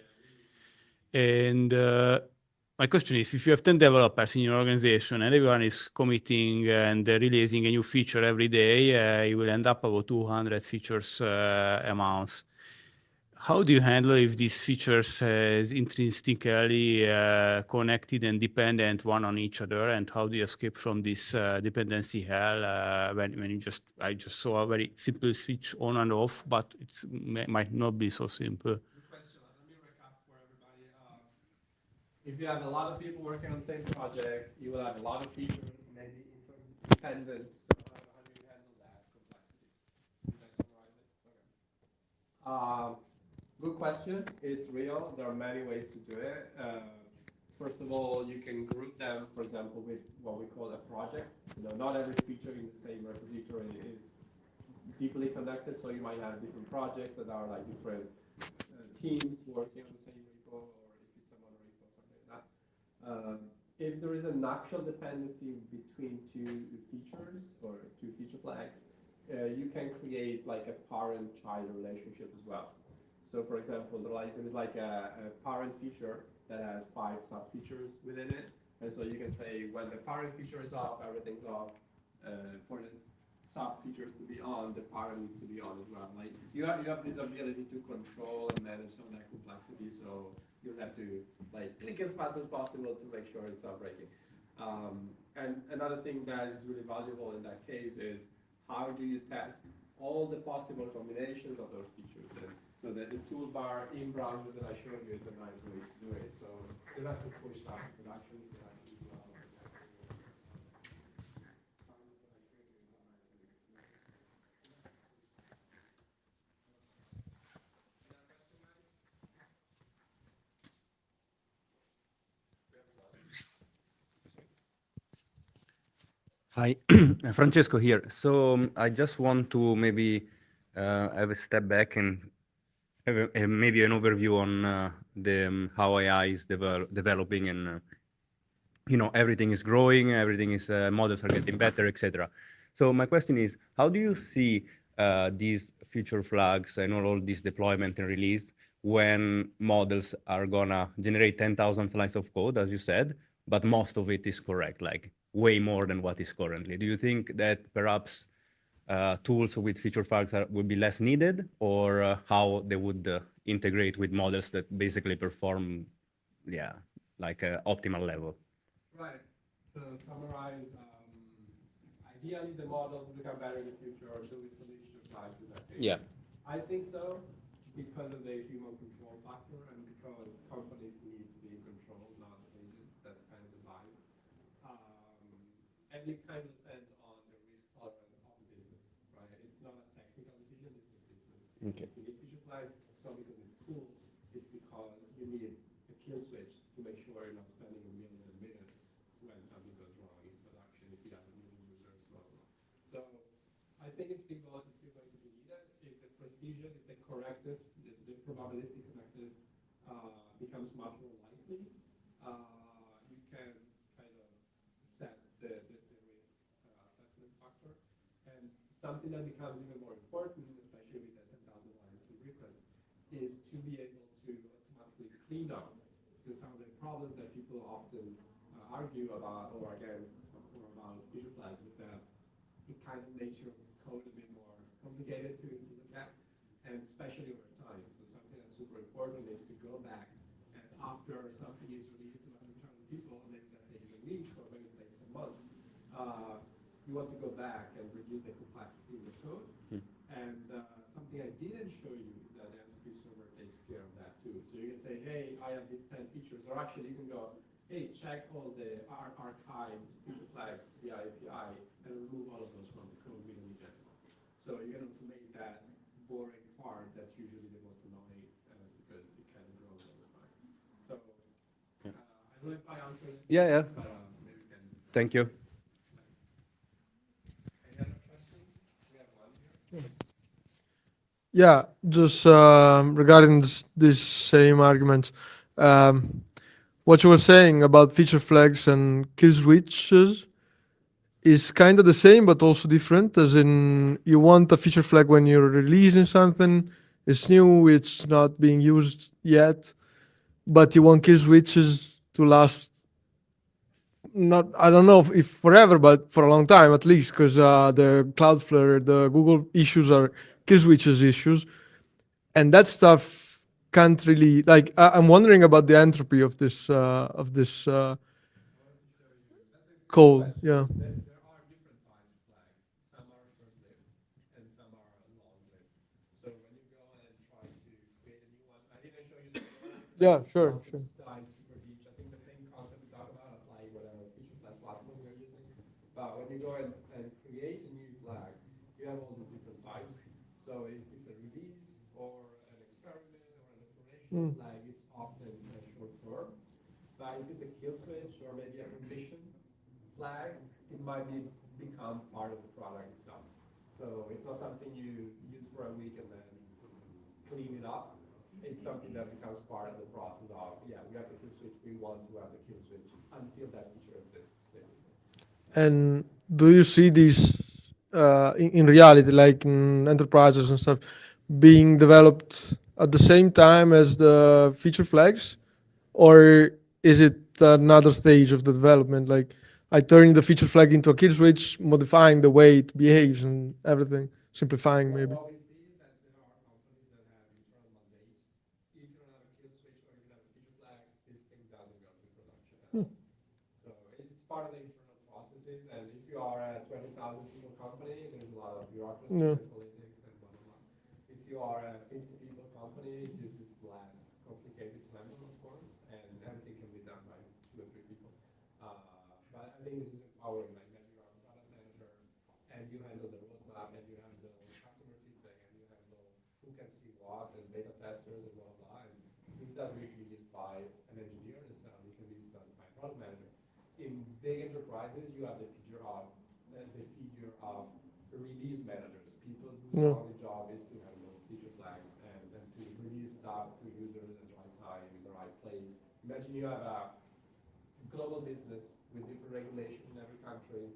And my question is, if you have 10 developers in your organization and everyone is committing and releasing a new feature every day, you will end up about 200 features amounts. How do you handle if these features is intrinsically connected and dependent one on each other? And how do you escape from this dependency hell when I just saw a very simple switch on and off, but it might not be so simple. Good question. Let me recap for everybody. If you have a lot of people working on the same project, you will have a lot of features, maybe interdependent. So how do you handle that complexity? Did I summarize it? Okay. Good question. It's real. There are many ways to do it. First of all, you can group them, for example, with what we call a project. Not every feature in the same repository is deeply connected, so you might have different projects that are like different teams working on the same repo, or if it's a monorepo, something like that. If there is an actual dependency between two features or two feature flags, you can create like a parent-child relationship as well. So for example, there is like a parent feature that has 5 sub-features within it. And so you can say when the parent feature is off, everything's off. For the sub-features to be on, the parent needs to be on as well. Like you have this ability to control and manage some of that complexity, so you'll have to like click as fast as possible to make sure it's not breaking. And another thing that is really valuable in that case is how do you test all the possible combinations of those features. And so that the toolbar in browser that I showed you is a nice way to do it. So you don't have to push that to production. You can actually do all of that. Hi, Francesco here. So I just want to maybe have a step back and have maybe an overview on the how AI is developing, and everything is growing, everything is models are getting better, etc. So my question is, how do you see these feature flags and all this deployment and release when models are gonna generate 10,000 lines of code, as you said, but most of it is correct, like way more than what is currently? Do you think that perhaps tools with feature flags would be less needed, or how they would integrate with models that basically perform, yeah, like optimal level? Right. So summarize, ideally the model will become better in the future, or should we still use feature flags in that case? Yeah. I think so, because of the human control factor and because companies need to be in control, not agents. That's kind of the vibe. And it kind of depends on the risk tolerance of the business, right? It's not a technical decision, it's a business decision. Okay. If you need feature flags, it's not because it's cool, it's because you need a kill switch to make sure you're not spending a million a minute when something goes wrong in production if you have a million users, blah, blah, blah. So I think it's still going to be needed. If the precision, if the correctness, the probabilistic correctness becomes much more likely, you can kind of set the risk assessment factor. And something that becomes even more important, especially with the 10,000 lines of request, is to be able to automatically clean up. Because some of the problems that people often argue about or against or about feature flags is that it kind of makes your code a bit more complicated to look at, and especially over time. So something that's super important is to go back and after something is released to 100,000 people, maybe that takes a week or maybe it takes a month, you want to go back and reduce the complexity in the code. And something I didn't show you is that the MCP server takes care of that too. So you can say, hey, I have these 10 features, or actually you can go, hey, check all the archived feature flags via API and remove all of those from the code we don't need anymore. So you can automate that boring part that's usually the most annoying because it kind of grows over time. So I don't know if I answered it. Yeah, yeah. But maybe we can. Thank you. Any other questions? We have one here. Yeah, just regarding this same arguments, what you were saying about feature flags and kill switches is kind of the same, but also different. As in, you want a feature flag when you're releasing something, it's new, it's not being used yet, but you want kill switches to last. Not, I don't know if forever, but for a long time at least, because the Cloudflare, the Google issues are kill switches issues, and that stuff can't really like. I'm wondering about the entropy of this code. Yeah. There are different types of flags. Some are short-lived and some are long-lived. So when you go and try to create a new one, I didn't show you the Yeah, sure. dive super deep. I think the same concept we talked about apply whatever feature flag platform you're using. But when you go and create a new flag, you have all these different types. So if it's a release or an experiment or an flag, it's often short form. But if it's a kill switch or maybe a condition flag, it might become part of the product itself. So it's not something you use for a week and then clean it up. It's something that becomes part of the process of, yeah, we have the kill switch, we want to have the kill switch until that feature exists, basically. And do you see these in reality, like in enterprises and stuff, being developed at the same time as the feature flags, or is it another stage of the development? Like I turning the feature flag into a kill switch, modifying the way it behaves and everything, simplifying maybe. What we see is that there are companies that have internal mandates. If you don't have a kill switch or you don't have a feature flag, this thing doesn't go to production at all. So it's part of the internal processes. And if you are a 20,000 people company, there's a lot of bureaucracy Yeah. and politics and blah, blah, blah. If you are a 50 people company, this is less complicated to handle, of course, and everything can be done by 2 or 3 people. But I think this is empowering, like that you are a product manager and you handle the roadmap and you handle customer feedback and you handle who can see what and beta testers and blah, blah, blah. And this doesn't need to be used by an engineer necessarily, it can be used by a product manager. In big enterprises, you have the figure of release managers, people whose only job is to handle feature flags and to release stuff to users at the right time, in the right place. Imagine you have a global business with different regulations in every country,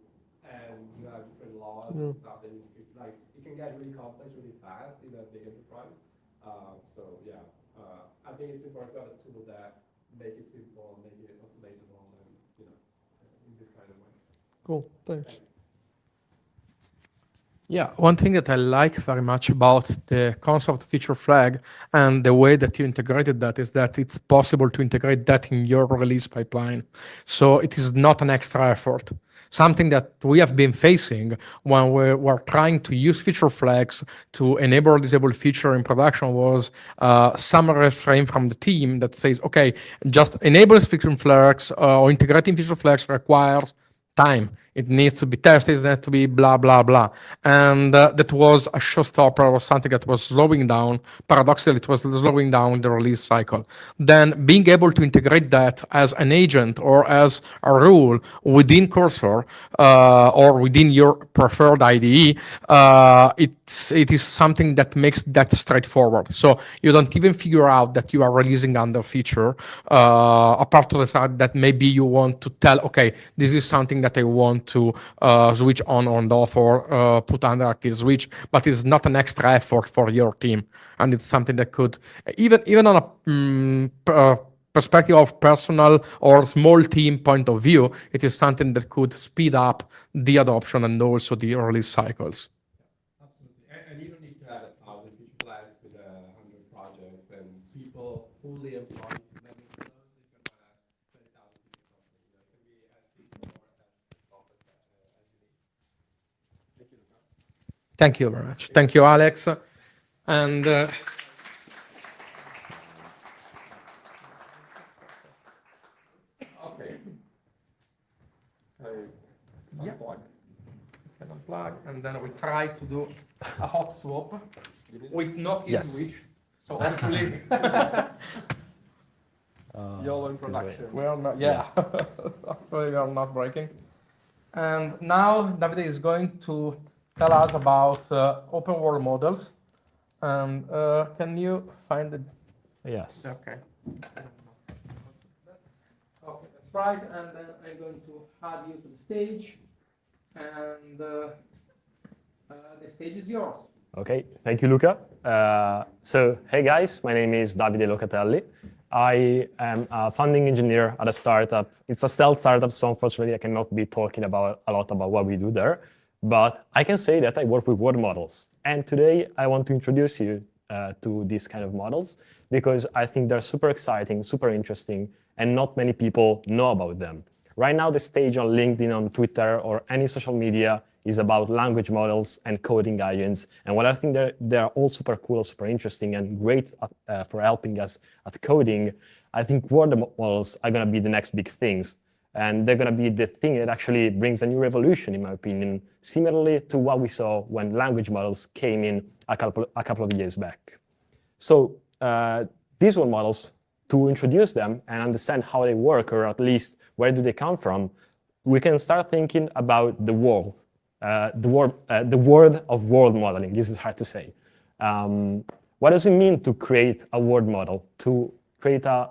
and you have different laws and stuff that you need to, like, it can get really complex really fast in a big enterprise. So yeah, I think it's important to have a tool that make it simple, make it automatable, and in this kind of way. Cool, thanks. Thanks. Yeah, one thing that I like very much about the concept of feature flag and the way that you integrated that is that it's possible to integrate that in your release pipeline. So it is not an extra effort. Something that we have been facing when we were trying to use feature flags to enable or disable feature in production was some refrain from the team that says, okay, just enabling feature flags or integrating feature flags requires time. It needs to be tested, it needs to be blah, blah, blah. And that was a showstopper or something that was slowing down. Paradoxically, it was slowing down the release cycle. Then being able to integrate that as an agent or as a rule within Cursor or within your preferred IDE, it is something that makes that straightforward. So you don't even figure out that you are releasing under feature, apart from the fact that maybe you want to tell, okay, this is something that I want to switch on or off or put under a kill switch, but it's not an extra effort for your team. And it's something that could, even on a perspective of personal or small team point of view, it is something that could speed up the adoption and also the release cycles. Absolutely. And you don't need to have 1,000 feature flags with 100 projects and people fully employed to manage those. You can run a 20,000 people company. It can be as simple or as complex as you need. Thank you, Luca. Thank you very much. Thank you, Alex. And Okay. yeah, can unplug, and then we try to do a hot swap with no kill switch. So hopefully, YOLO in production. we are not. Yeah, hopefully we are not breaking. And now Davide is going to tell us about open world models. And can you find it? Yes. Okay. Okay, that's right. And then I'm going to add you to the stage. And the stage is yours. Okay, thank you, Luca. So, hey guys, my name is Davide Locatelli. I am a founding engineer at a startup. It's a stealth startup, so unfortunately I cannot be talking a lot about what we do there. But I can say that I work with world models. And today I want to introduce you to these kind of models because I think they're super exciting, super interesting, and not many people know about them. Right now, the stage on LinkedIn, on Twitter, or any social media is about language models and coding agents. And while I think they're all super cool, super interesting, and great for helping us at coding, I think world models are going to be the next big things. And they're going to be the thing that actually brings a new revolution, in my opinion, similarly to what we saw when language models came in a couple of years back. So these world models, to introduce them and understand how they work, or at least where do they come from, we can start thinking about the word of world modeling. This is hard to say. What does it mean to create a world model, to create a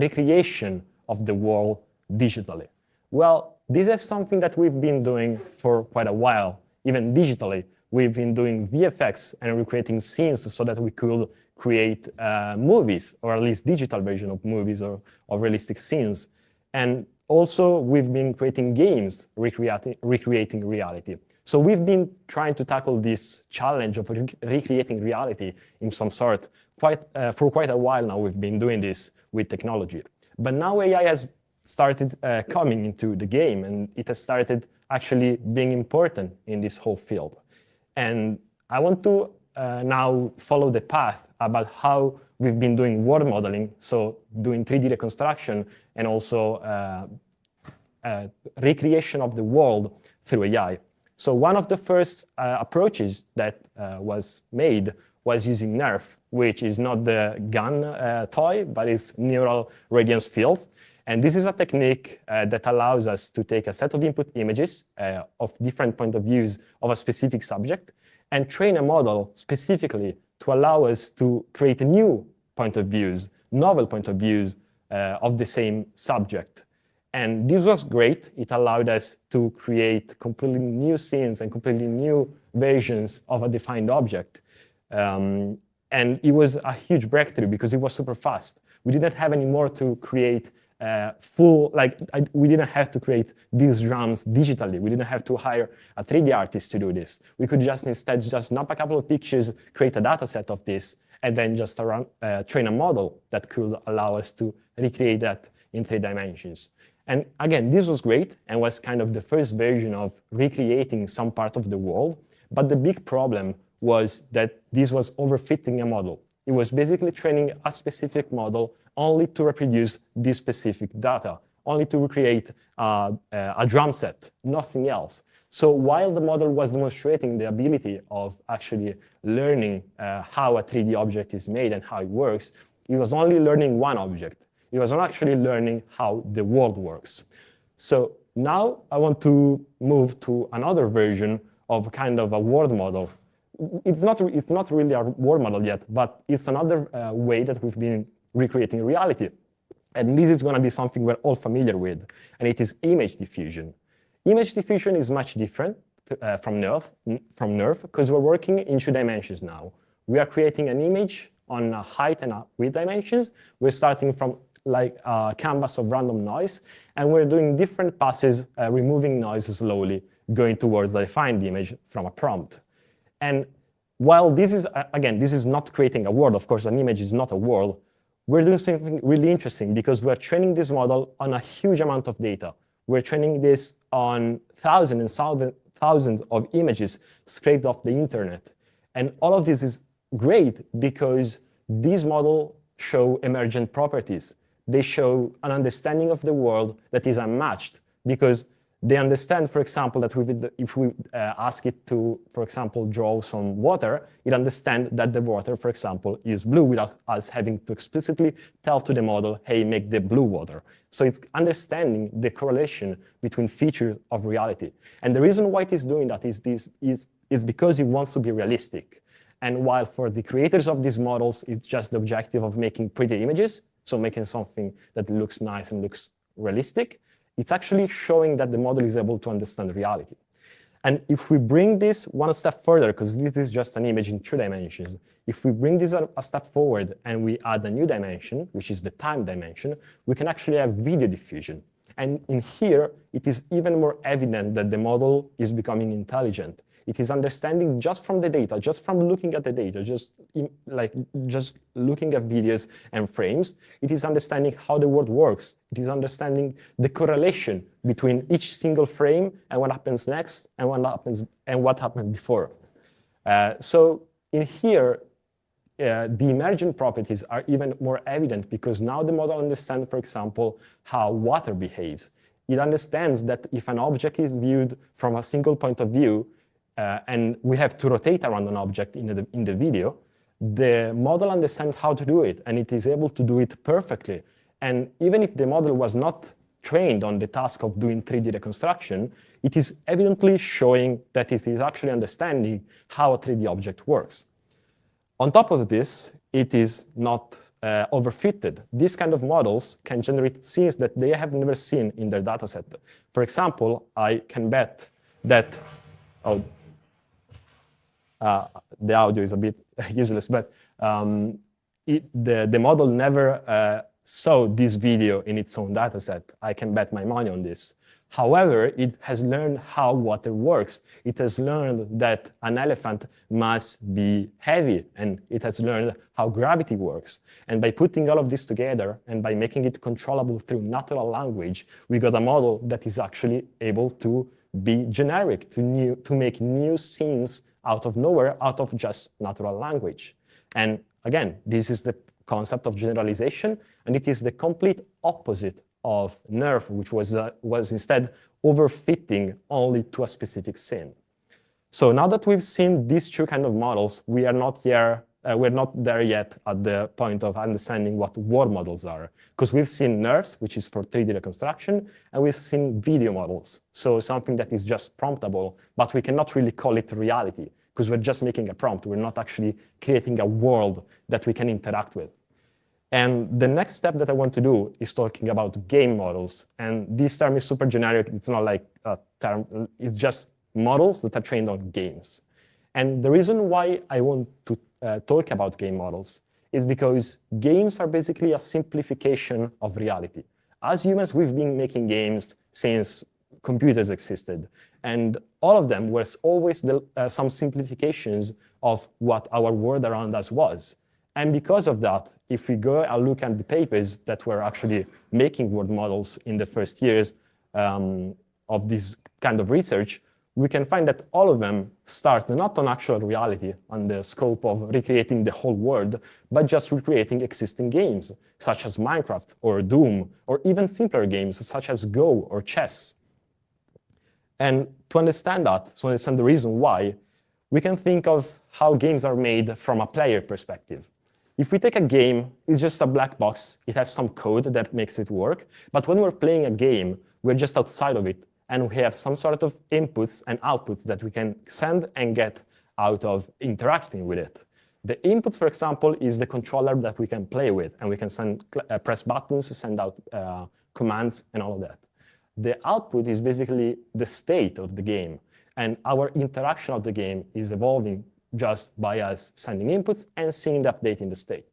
recreation of the world digitally? Well, this is something that we've been doing for quite a while, even digitally. We've been doing VFX and recreating scenes so that we could create movies, or at least digital version of movies or of realistic scenes. And also, we've been creating games, recreating reality. So we've been trying to tackle this challenge of recreating reality in some sort for quite a while now. We've been doing this with technology. But now AI has started coming into the game, and it has started actually being important in this whole field. And I want to now follow the path about how we've been doing world modeling, so doing 3D reconstruction and also recreation of the world through AI. So one of the first approaches that was made was using NERF, which is not the gun toy, but it's neural radiance fields. And this is a technique that allows us to take a set of input images of different point of views of a specific subject and train a model specifically to allow us to create new point of views, novel point of views of the same subject. And this was great. It allowed us to create completely new scenes and completely new versions of a defined object. And it was a huge breakthrough because it was super fast. We didn't have any more to create we didn't have to create these drums digitally. We didn't have to hire a 3D artist to do this. We could instead snap a couple of pictures, create a data set of this, and then just train a model that could allow us to recreate that in 3 dimensions. And again, this was great and was kind of the first version of recreating some part of the world. But the big problem was that this was overfitting a model. It was basically training a specific model only to reproduce this specific data, only to recreate a drum set, nothing else. So while the model was demonstrating the ability of actually learning how a 3D object is made and how it works, it was only learning one object. It was not actually learning how the world works. So now I want to move to another version of kind of a world model. It's not really a world model yet, but it's another way that we've been recreating reality. And this is going to be something we're all familiar with, and it is image diffusion. Image diffusion is much different from NERF because we're working in 2 dimensions now. We are creating an image on a height and a width dimensions. We're starting from like a canvas of random noise, and we're doing different passes, removing noise slowly, going towards the defined image from a prompt. And while this is, again, this is not creating a world, of course, an image is not a world, we're doing something really interesting because we're training this model on a huge amount of data. We're training this on thousands of images scraped off the internet. And all of this is great because these models show emergent properties. They show an understanding of the world that is unmatched because they understand, for example, that if we ask it to, for example, draw some water, it understands that the water, for example, is blue without us having to explicitly tell to the model, hey, make the blue water. So it's understanding the correlation between features of reality. And the reason why it is doing that is because it wants to be realistic. And while for the creators of these models, it's just the objective of making pretty images, so making something that looks nice and looks realistic, it's actually showing that the model is able to understand reality. And if we bring this one step further, because this is just an image in 2 dimensions, if we bring this a step forward and we add a new dimension, which is the time dimension, we can actually have video diffusion. And in here, it is even more evident that the model is becoming intelligent. It is understanding just from the data, just from looking at the data, just looking at videos and frames. It is understanding how the world works. It is understanding the correlation between each single frame and what happens next and what happened before. So in here, the emergent properties are even more evident because now the model understands, for example, how water behaves. It understands that if an object is viewed from a single point of view, and we have to rotate around an object in the video, the model understands how to do it, and it is able to do it perfectly. And even if the model was not trained on the task of doing 3D reconstruction, it is evidently showing that it is actually understanding how a 3D object works. On top of this, it is not overfitted. These kind of models can generate scenes that they have never seen in their dataset. For example, I can bet that, the audio is a bit useless, but the model never saw this video in its own dataset. I can bet my money on this. However, it has learned how water works. It has learned that an elephant must be heavy, and it has learned how gravity works. And by putting all of this together and by making it controllable through natural language, we got a model that is actually able to be generic, to make new scenes out of nowhere, out of just natural language. And again, this is the concept of generalization, and it is the complete opposite of NERF, which was instead overfitting only to a specific scene. So now that we've seen these two kind of models, we're not there yet at the point of understanding what word models are, because we've seen NERFs, which is for 3D reconstruction, and we've seen video models, so something that is just promptable, but we cannot really call it reality, because we're just making a prompt. We're not actually creating a world that we can interact with. And the next step that I want to do is talking about game models. And this term is super generic. It's not like a term. It's just models that are trained on games. And the reason why I want to talk about game models is because games are basically a simplification of reality. As humans, we've been making games since computers existed. And all of them were always some simplifications of what our world around us was. And because of that, if we go and look at the papers that were actually making world models in the first years of this kind of research, we can find that all of them start not on actual reality, on the scope of recreating the whole world, but just recreating existing games, such as Minecraft or Doom, or even simpler games such as Go or chess. And to understand that, to understand the reason why, we can think of how games are made from a player perspective. If we take a game, it's just a black box. It has some code that makes it work. But when we're playing a game, we're just outside of it, and we have some sort of inputs and outputs that we can send and get out of interacting with it. The inputs, for example, is the controller that we can play with, and we can press buttons, send out commands, and all of that. The output is basically the state of the game, and our interaction of the game is evolving just by us sending inputs and seeing the update in the state.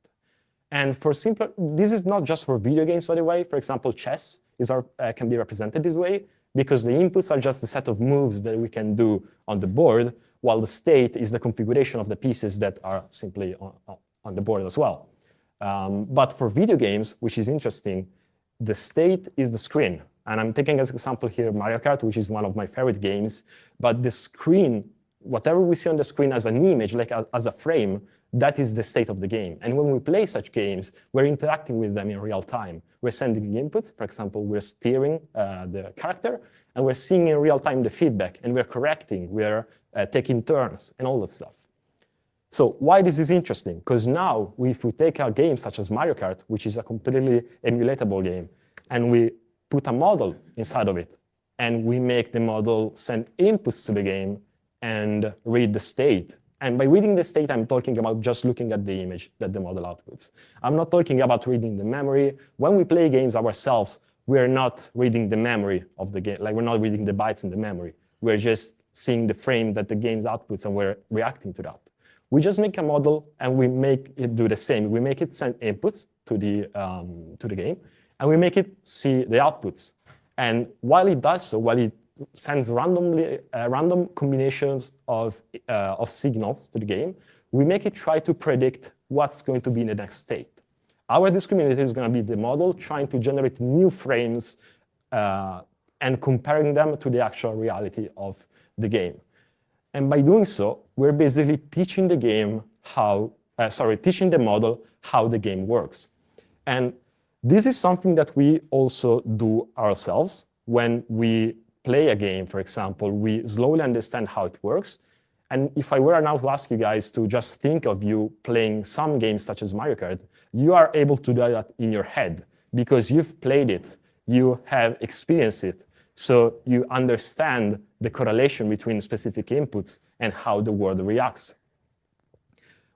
And for simpler, this is not just for video games, by the way. For example, chess can be represented this way because the inputs are just the set of moves that we can do on the board, while the state is the configuration of the pieces that are simply on the board as well. But for video games, which is interesting, the state is the screen. And I'm taking as an example here Mario Kart, which is one of my favorite games. But the screen, whatever we see on the screen as an image, like as a frame, that is the state of the game. And when we play such games, we're interacting with them in real time. We're sending inputs. For example, we're steering the character, and we're seeing in real time the feedback, and we're correcting, we're taking turns, and all that stuff. So why this is interesting? Because now, if we take a game such as Mario Kart, which is a completely emulatable game, and we put a model inside of it, and we make the model send inputs to the game and read the state. And by reading the state, I'm talking about just looking at the image that the model outputs. I'm not talking about reading the memory. When we play games ourselves, we're not reading the memory of the game. Like, we're not reading the bytes in the memory. We're just seeing the frame that the game outputs, and we're reacting to that. We just make a model, and we make it do the same. We make it send inputs to the game, and we make it see the outputs. And while it does so, while it sends random combinations of signals to the game, we make it try to predict what's going to be in the next state. Our discriminator is going to be the model trying to generate new frames and comparing them to the actual reality of the game. And by doing so, we're basically teaching the game teaching the model how the game works. And this is something that we also do ourselves when we play a game. For example, we slowly understand how it works, And if I were now to ask you guys to just think of you playing some games such as Mario Kart, you are able to do that in your head because you've played it, you have experienced it, so you understand the correlation between specific inputs and how the world reacts.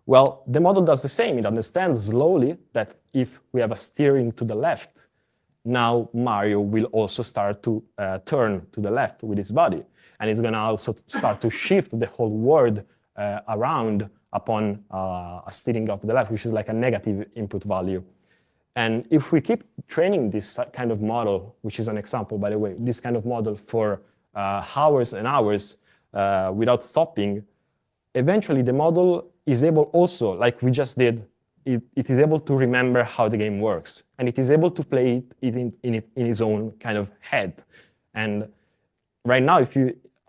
Well, the model does the same. It understands slowly that if we have a steering to the left, now Mario will also start to turn to the left with his body. And it's going to also start to shift the whole world around upon a steering of the left, which is like a negative input value. And if we keep training this kind of model, which is an example, by the way, this kind of model for hours and hours without stopping, eventually the model is able also, like we just did, it is able to remember how the game works. And it is able to play it in its own kind of head. And right now,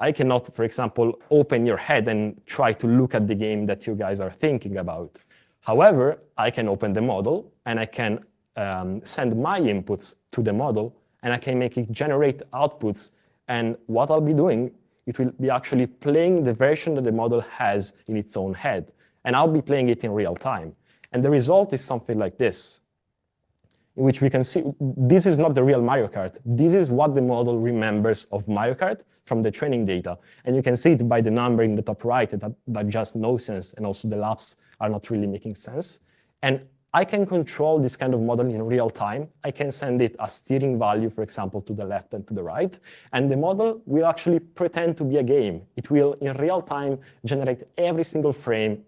I cannot, for example, open your head and try to look at the game that you guys are thinking about. However, I can open the model and I can send my inputs to the model and I can make it generate outputs. And what I'll be doing, it will be actually playing the version that the model has in its own head. And I'll be playing it in real time. And the result is something like this, in which we can see, this is not the real Mario Kart. This is what the model remembers of Mario Kart from the training data. And you can see it by the number in the top right that just no sense, and also the laps are not really making sense. And I can control this kind of model in real time. I can send it a steering value, for example, to the left and to the right. And the model will actually pretend to be a game. It will, in real time, generate every single frame,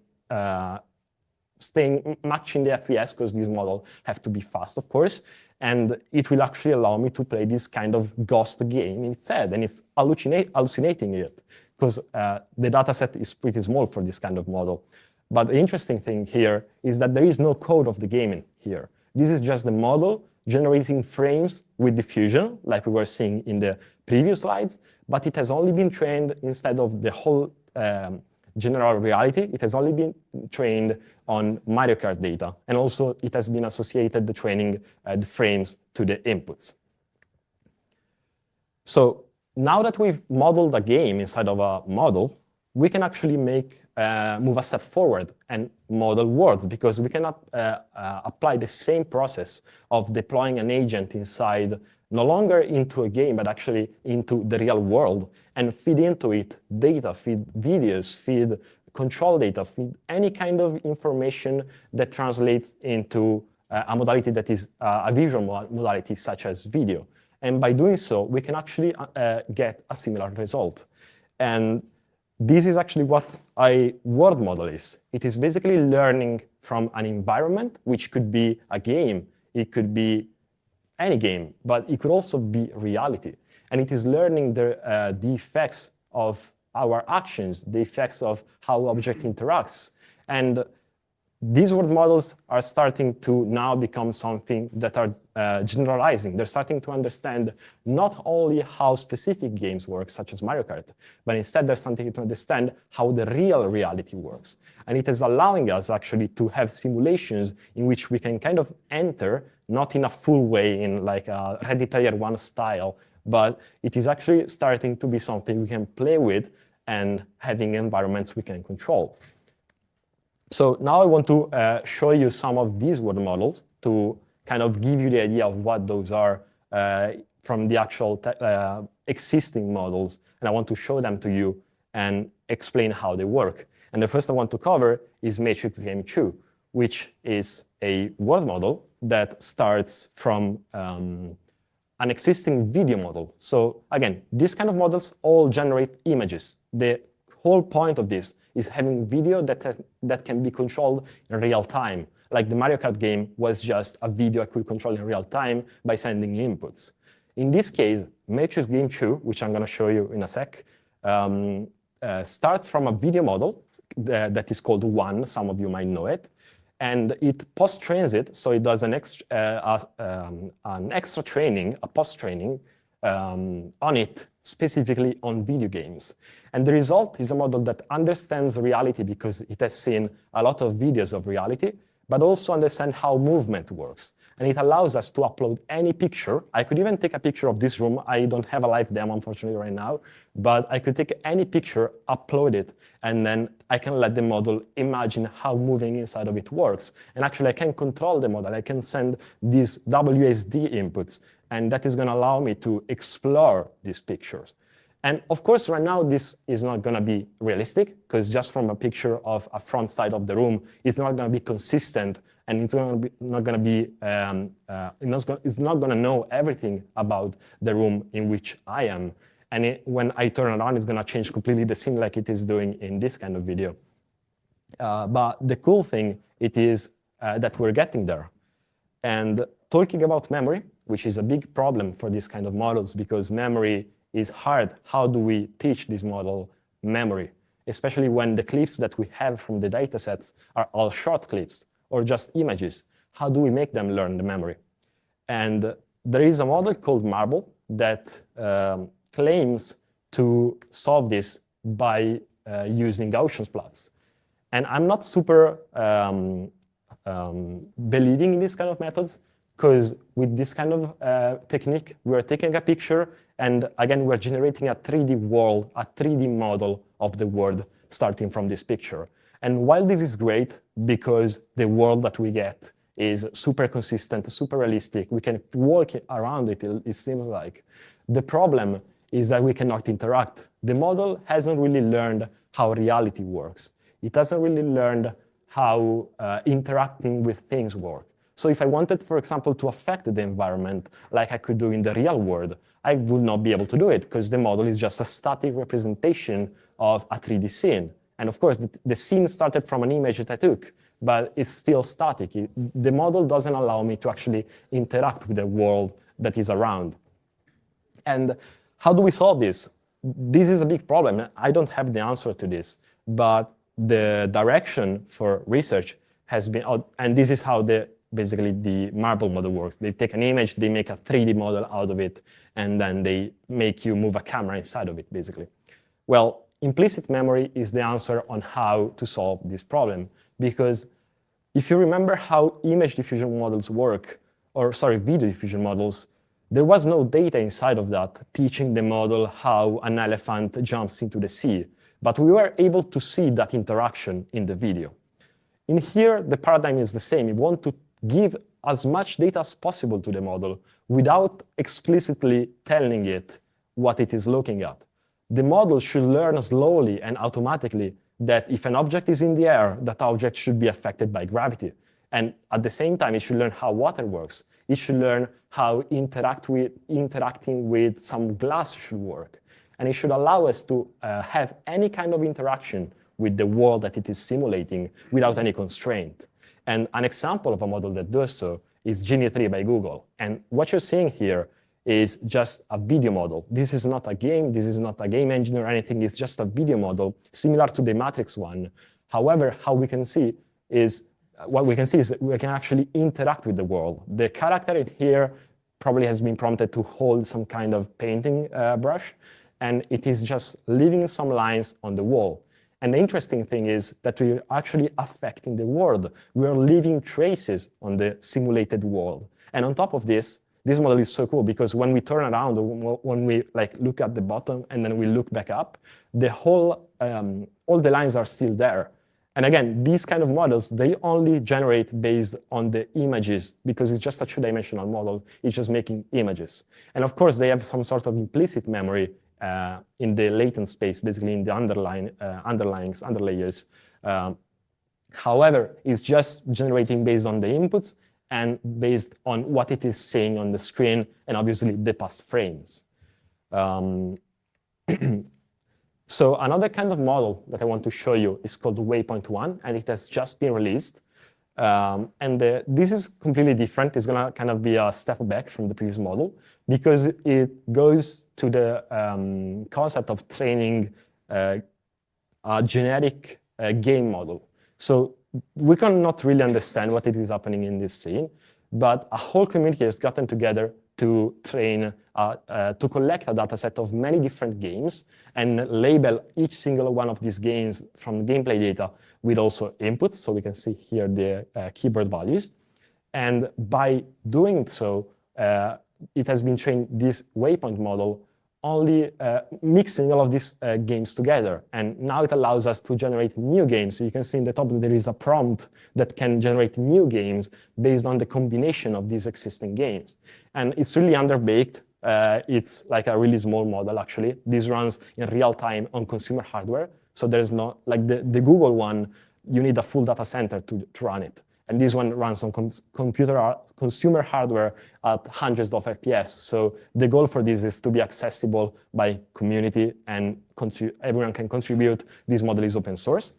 matching the FPS, because this model have to be fast, of course, and it will actually allow me to play this kind of ghost game in its head, and it's hallucinating it, because the data set is pretty small for this kind of model. But the interesting thing here is that there is no code of the game in here. This is just the model generating frames with diffusion, like we were seeing in the previous slides, but it has only been trained instead of the whole general reality. It has only been trained on Mario Kart data, and also it has been associated the training the frames to the inputs. So now that we've modeled a game inside of a model, we can actually move a step forward and model worlds, because we cannot apply the same process of deploying an agent inside, no longer into a game, but actually into the real world, and feed into it data, feed videos, feed control data, feed any kind of information that translates into a modality that is a visual modality, such as video. And by doing so, we can actually get a similar result. And this is actually what a world model is. It is basically learning from an environment, which could be a game, it could be any game, but it could also be reality. And it is learning the effects of our actions, the effects of how object interacts. And these world models are starting to now become something that are generalizing. They're starting to understand not only how specific games work, such as Mario Kart, but instead they're starting to understand how the real reality works. And it is allowing us actually to have simulations in which we can kind of enter, not in a full way, in like a Ready Player One style, but it is actually starting to be something we can play with and having environments we can control. So now I want to show you some of these world models to kind of give you the idea of what those are from the actual existing models. And I want to show them to you and explain how they work. And the first I want to cover is Matrix Game 2, which is a world model that starts from an existing video model. So again, these kind of models all generate images. The whole point of this is having video that can be controlled in real time. Like the Mario Kart game was just a video I could control in real time by sending inputs. In this case, Matrix Game 2, which I'm going to show you in a sec, starts from a video model that is called One. Some of you might know it. And it post-trains it, so it does an extra training, a post-training on it, specifically on video games. And the result is a model that understands reality because it has seen a lot of videos of reality, but also understand how movement works. And it allows us to upload any picture. I could even take a picture of this room. I don't have a live demo, unfortunately, right now, but I could take any picture, upload it, and then I can let the model imagine how moving inside of it works. And actually, I can control the model. I can send these WSD inputs, and that is going to allow me to explore these pictures. And of course, right now, this is not going to be realistic, because just from a picture of a front side of the room, it's not going to be consistent, and it's not going to be, it's not going to know everything about the room in which I am. And when I turn it on, it's going to change completely the scene like it is doing in this kind of video. But the cool thing, it is that we're getting there. And talking about memory, which is a big problem for these kind of models, because memory is hard. How do we teach this model memory? Especially when the clips that we have from the data sets are all short clips or just images. How do we make them learn the memory? And there is a model called Marble that claims to solve this by using Gaussian plots. And I'm not super believing in these kind of methods, because with this kind of technique, we're taking a picture, and again, we're generating a 3D world, a 3D model of the world starting from this picture. And while this is great, because the world that we get is super consistent, super realistic, we can walk around it, it seems like. The problem is that we cannot interact. The model hasn't really learned how reality works. It hasn't really learned how interacting with things work. So if I wanted, for example, to affect the environment like I could do in the real world, I would not be able to do it, because the model is just a static representation of a 3D scene. And of course, the scene started from an image that I took, but it's still static. The model doesn't allow me to actually interact with the world that is around. And how do we solve this? This is a big problem. I don't have the answer to this, but the direction for research has been, and this is how basically the Marble model works. They take an image, they make a 3D model out of it, and then they make you move a camera inside of it, basically. Well, implicit memory is the answer on how to solve this problem, because if you remember how image diffusion models work, or sorry, video diffusion models, there was no data inside of that teaching the model how an elephant jumps into the sea, but we were able to see that interaction in the video. In here, the paradigm is the same. You want to give as much data as possible to the model without explicitly telling it what it is looking at. The model should learn slowly and automatically that if an object is in the air, that object should be affected by gravity. And at the same time, it should learn how water works. It should learn how interacting with some glass should work. And it should allow us to have any kind of interaction with the world that it is simulating without any constraint. And an example of a model that does so is Genie 3 by Google. And what you're seeing here is just a video model. This is not a game. This is not a game engine or anything. It's just a video model similar to the Matrix one. However, what we can see is that we can actually interact with the world. The character in here probably has been prompted to hold some kind of painting brush, and it is just leaving some lines on the wall. And the interesting thing is that we're actually affecting the world. We're leaving traces on the simulated world. And on top of this model is so cool, because when we turn around, when we look at the bottom and then we look back up, the whole, all the lines are still there. And again, these kind of models, they only generate based on the images, because it's just a two-dimensional model. It's just making images. And of course, they have some sort of implicit memory in the latent space, basically in the underlayers. However, it's just generating based on the inputs and based on what it is seeing on the screen, and obviously the past frames. So another kind of model that I want to show you is called Waypoint 1, and it has just been released. This is completely different. It's going to kind of be a step back from the previous model, because it goes to the concept of training a generic game model. So we cannot really understand what it is happening in this scene, but a whole community has gotten together to train, to collect a data set of many different games and label each single one of these games from gameplay data with also inputs. So we can see here the keyboard values. And by doing so, it has been trained this waypoint model only mixing all of these games together. And now it allows us to generate new games. So you can see in the top that there is a prompt that can generate new games based on the combination of these existing games. And it's really underbaked. It's like a really small model, actually. This runs in real time on consumer hardware. So there's not, like the Google one, you need a full data center to run it. And this one runs on consumer hardware at hundreds of FPS. So the goal for this is to be accessible by community, and everyone can contribute. This model is open source.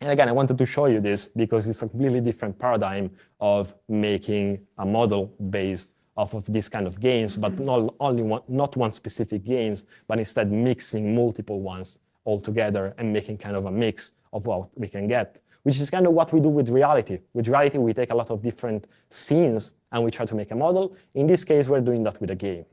And again, I wanted to show you this because it's a completely different paradigm of making a model based off of these kind of games, but not one specific games, but instead mixing multiple ones all together and making kind of a mix of what we can get, which is kind of what we do with reality. With reality, we take a lot of different scenes and we try to make a model. In this case, we're doing that with a game.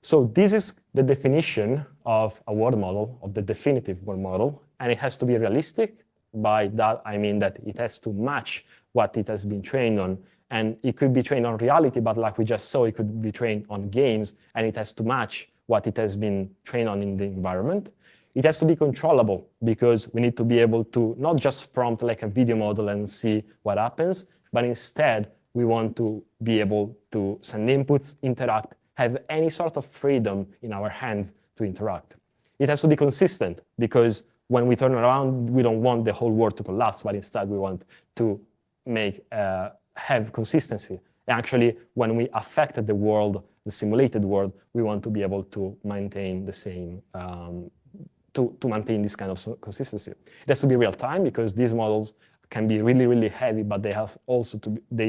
So this is the definition of a world model, of the definitive world model, and it has to be realistic. By that, I mean that it has to match what it has been trained on. And it could be trained on reality, but like we just saw, it could be trained on games, and it has to match what it has been trained on in the environment. It has to be controllable because we need to be able to not just prompt like a video model and see what happens, but instead we want to be able to send inputs, interact, have any sort of freedom in our hands to interact. It has to be consistent because when we turn around, we don't want the whole world to collapse, but instead we want to have consistency. Actually, when we affect the world, the simulated world, we want to be able to maintain the same to maintain this kind of consistency. It has to be real time because these models can be really, really heavy, but they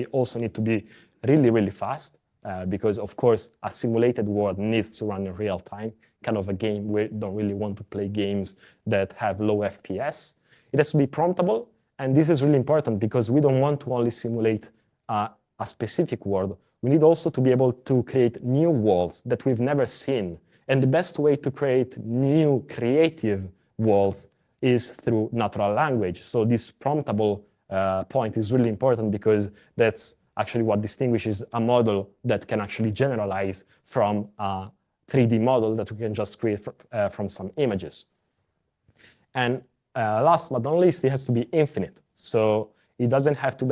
also need to be really, really fast because, of course, a simulated world needs to run in real time, kind of a game. We don't really want to play games that have low FPS. It has to be promptable, and this is really important because we don't want to only simulate a specific world. We need also to be able to create new worlds that we've never seen. And the best way to create new creative worlds is through natural language. So this promptable point is really important because that's actually what distinguishes a model that can actually generalize from a 3D model that we can just create from some images. And last but not least, it has to be infinite. So it doesn't have to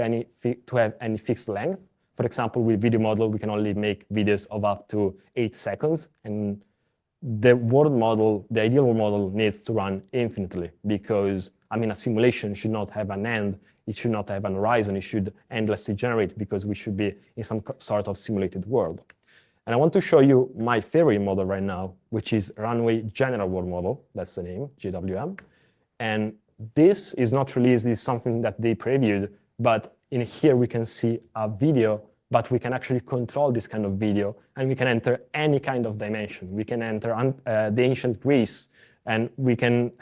have any fixed length. For example, with video model, we can only make videos of up to 8 seconds. And the world model, the ideal world model needs to run infinitely because, I mean, a simulation should not have an end. It should not have an horizon. It should endlessly generate because we should be in some sort of simulated world. And I want to show you my favorite model right now, which is Runway General World Model. That's the name, GWM. And this is not released. This is something that they previewed. But in here, we can see a video, but we can actually control this kind of video, and we can enter any kind of dimension. We can enter the ancient Greece, and we can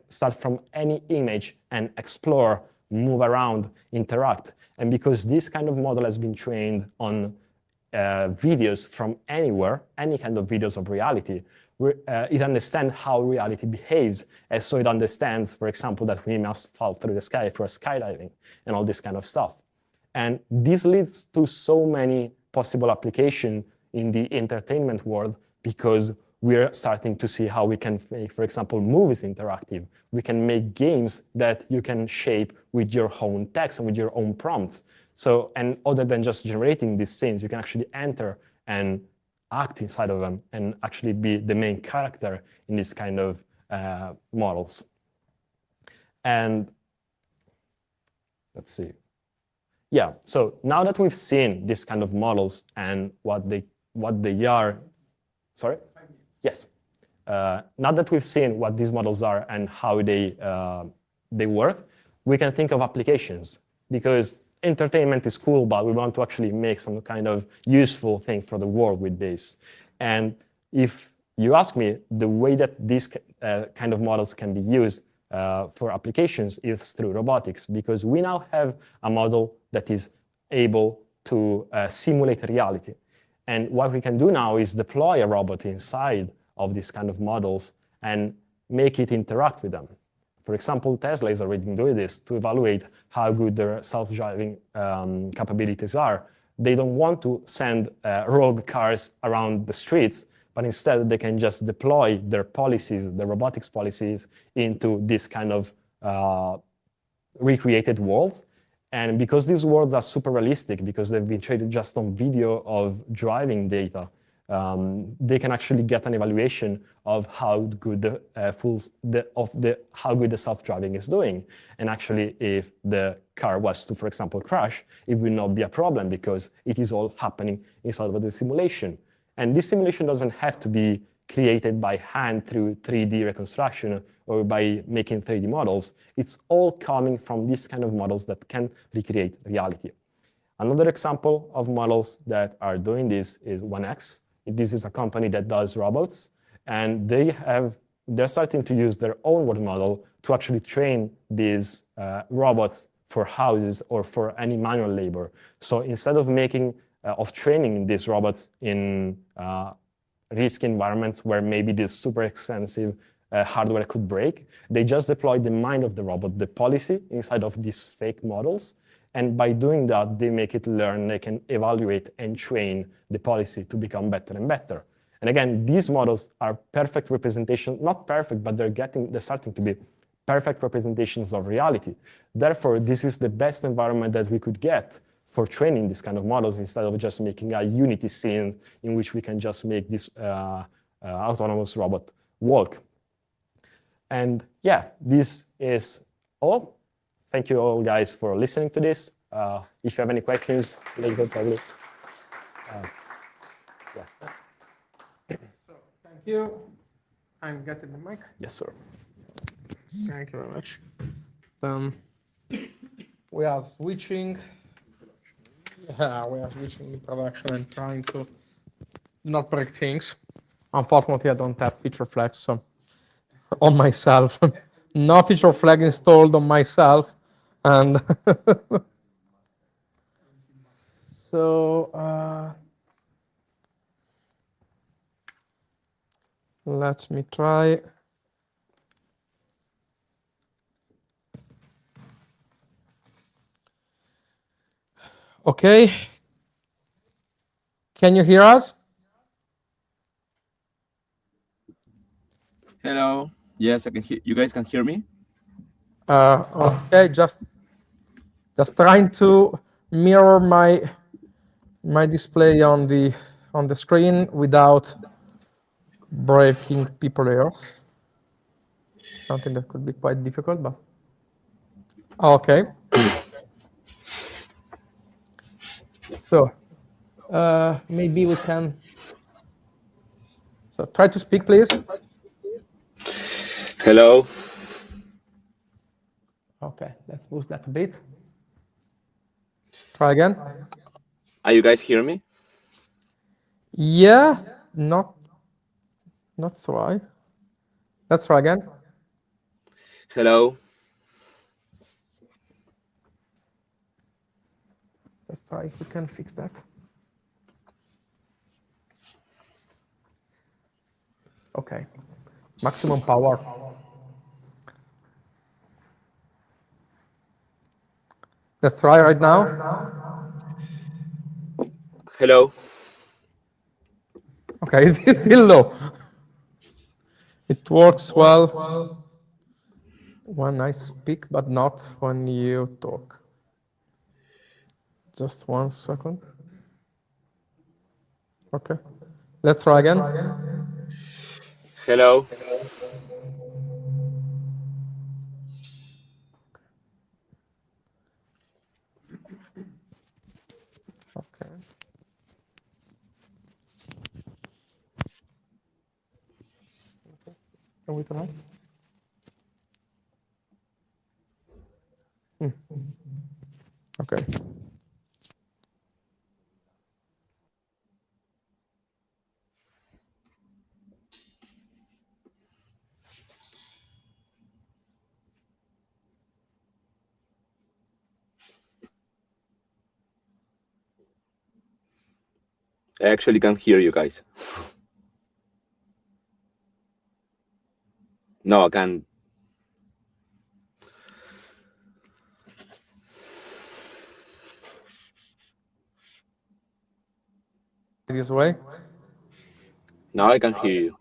start from any image and explore, move around, interact. And because this kind of model has been trained on videos from anywhere, any kind of videos of reality, it understands how reality behaves. And so it understands, for example, that we must fall through the sky for skydiving and all this kind of stuff. And this leads to so many possible applications in the entertainment world because we're starting to see how we can make, for example, movies interactive. We can make games that you can shape with your own text and with your own prompts. So, and other than just generating these scenes, you can actually enter and act inside of them and actually be the main character in this kind of models. And let's see. Yeah, so now that we've seen this kind of models and what they are, sorry? Yes. Now that we've seen what these models are and how they work, we can think of applications because entertainment is cool, but we want to actually make some kind of useful thing for the world with this. And if you ask me, the way that these kind of models can be used for applications is through robotics, because we now have a model that is able to simulate reality. And what we can do now is deploy a robot inside of these kind of models and make it interact with them. For example, Tesla is already doing this to evaluate how good their self-driving capabilities are. They don't want to send rogue cars around the streets, but instead they can just deploy their policies, their robotics policies, into this kind of recreated worlds. And because these worlds are super realistic, because they've been trained just on video of driving data, they can actually get an evaluation of how good how good the self-driving is doing. And actually, if the car was to, for example, crash, it will not be a problem because it is all happening inside of the simulation. And this simulation doesn't have to be created by hand through 3D reconstruction or by making 3D models. It's all coming from these kind of models that can recreate reality. Another example of models that are doing this is 1X. This is a company that does robots, and they're starting to use their own world model to actually train these robots for houses or for any manual labor. So instead of training these robots in risky environments where maybe this super expensive hardware could break, they just deploy the mind of the robot, the policy inside of these fake models. And by doing that, they make it learn, they can evaluate and train the policy to become better and better. And again, these models are perfect representation, not perfect, but they're starting to be perfect representations of reality. Therefore, this is the best environment that we could get for training these kind of models instead of just making a Unity scene in which we can just make this autonomous robot walk. And yeah, this is all. Thank you all guys for listening to this. If you have any questions, let go probably. So thank you. I'm getting the mic. Yes, sir. Thank you very much. We are switching. Yeah, we are switching the production and trying to not break things. Unfortunately, I don't have feature flags on myself. No feature flag installed on myself. And so let me try. Okay. Can you hear us? Hello. Yes, I can hear. You guys can hear me? Okay, just trying to mirror my display on the screen without breaking people ears. Something that could be quite difficult, but okay. So maybe we can. So try to speak, please. Hello. Okay, let's boost that a bit. Try again. Are you guys hear me? Yeah, not so high. Let's try again. Hello. Let's try if we can fix that. Okay, maximum power. Let's try right now. Hello. Okay, it's still low. It works well when I speak, but not when you talk. Just 1 second. Okay, let's try again. Hello. Okay. Can we try? Okay. I actually can't hear you guys. No, I can't. This way. Now I can hear you.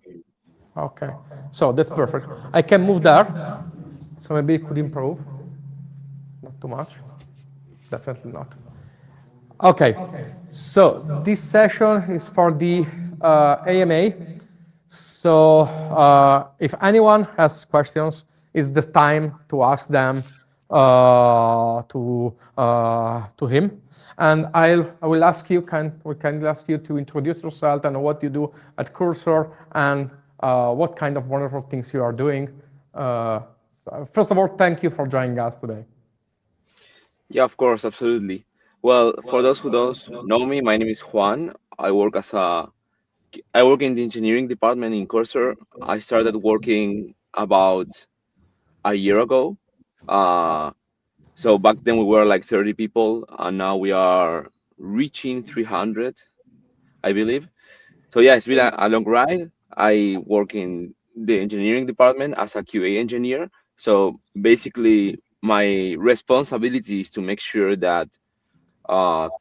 Okay, so that's perfect. I can move there, so maybe it could improve. Not too much, definitely not. Okay, so this session is for the AMA. So if anyone has questions, it's the time to ask them to him. And I will ask you, we can ask you to introduce yourself and what you do at Cursor and what kind of wonderful things you are doing. So first of all, thank you for joining us today. Yeah, of course, absolutely. Well, for those who don't know me, my name is Juan. I work in the engineering department in Cursor. I started working about a year ago. Uh, so back then we were like 30 people, and now we are reaching 300, I believe. So yeah, it's been a long ride. I work in the engineering department as a QA engineer. So basically, my responsibility is to make sure that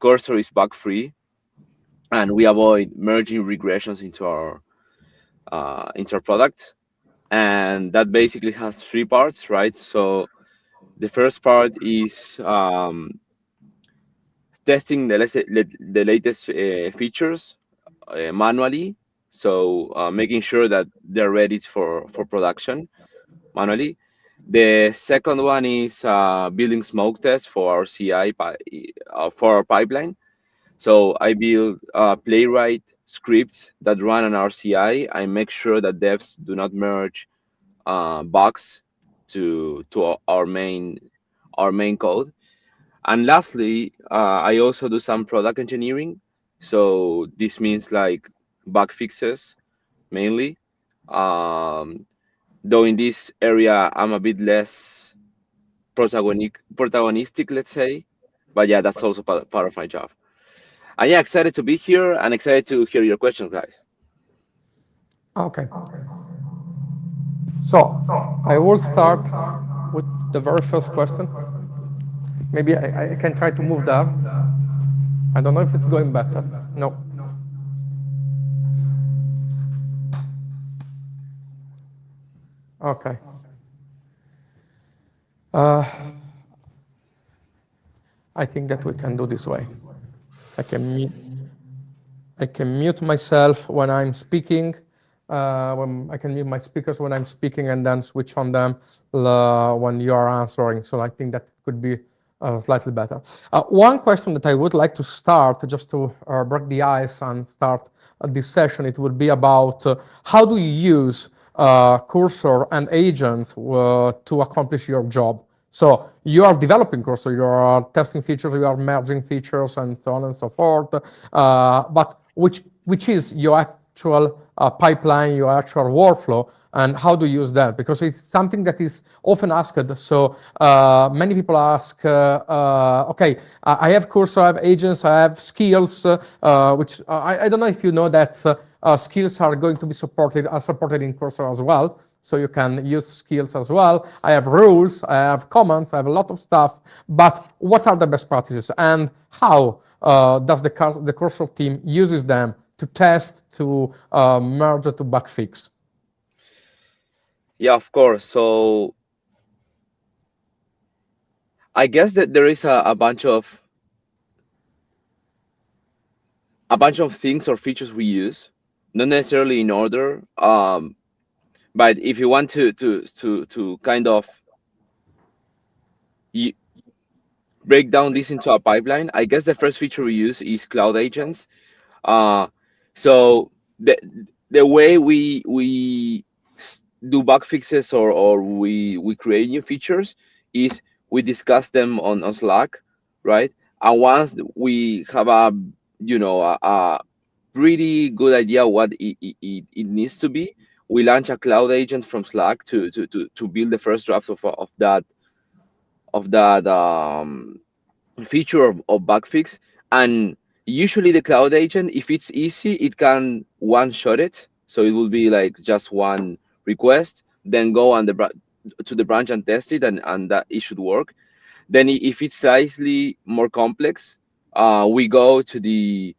Cursor is bug free and we avoid merging regressions into our product. And that basically has three parts, right? So the first part is testing the latest features manually. So making sure that they're ready for production manually. The second one is building smoke tests for our for our pipeline. So I build playwright scripts that run on our CI. I make sure that devs do not merge bugs to our main code. And lastly, I also do some product engineering. So this means like bug fixes mainly. Um, though in this area, I'm a bit less protagonistic, let's say. But yeah, that's also part of my job. And yeah, excited to be here and excited to hear your questions, guys. Okay. So I will start with the very first question. Maybe I can try to move that. I don't know if it's going better. No. Okay. Uh, I think that we can do this way. I can mute, I can mute myself when I'm speaking. When I can mute my speakers when I'm speaking and then switch on them when you are answering. So I think that could be slightly better. One question that I would like to start, just to break the ice and start this session, it would be about how do you use Cursor and agents to accomplish your job? So you are developing Cursor, you are testing features, you are merging features, and so on and so forth. But which is your actual pipeline, your actual workflow, and how do you use that? Because it's something that is often asked. So many people ask, okay, I have Cursor, I have agents, I have skills, which I don't know if you know that skills are going to be supported in Cursor as well. So you can use skills as well. I have rules, I have comments, I have a lot of stuff. But what are the best practices and how does the Cursor team uses them to test, to merge, to bug fix? Yeah, of course. So I guess that there is a bunch of things or features we use, not necessarily in order. But if you want to kind of break down this into a pipeline, I guess the first feature we use is cloud agents. Uh, so the way we do bug fixes or we create new features is we discuss them on Slack, right? And once we have a pretty good idea what it needs to be, we launch a cloud agent from Slack to build the first draft of that feature of bug fix. And usually the cloud agent, if it's easy, it can one shot it. So it will be like just one request, then go on to the branch and test it, and that it should work. Then if it's slightly more complex, we go to the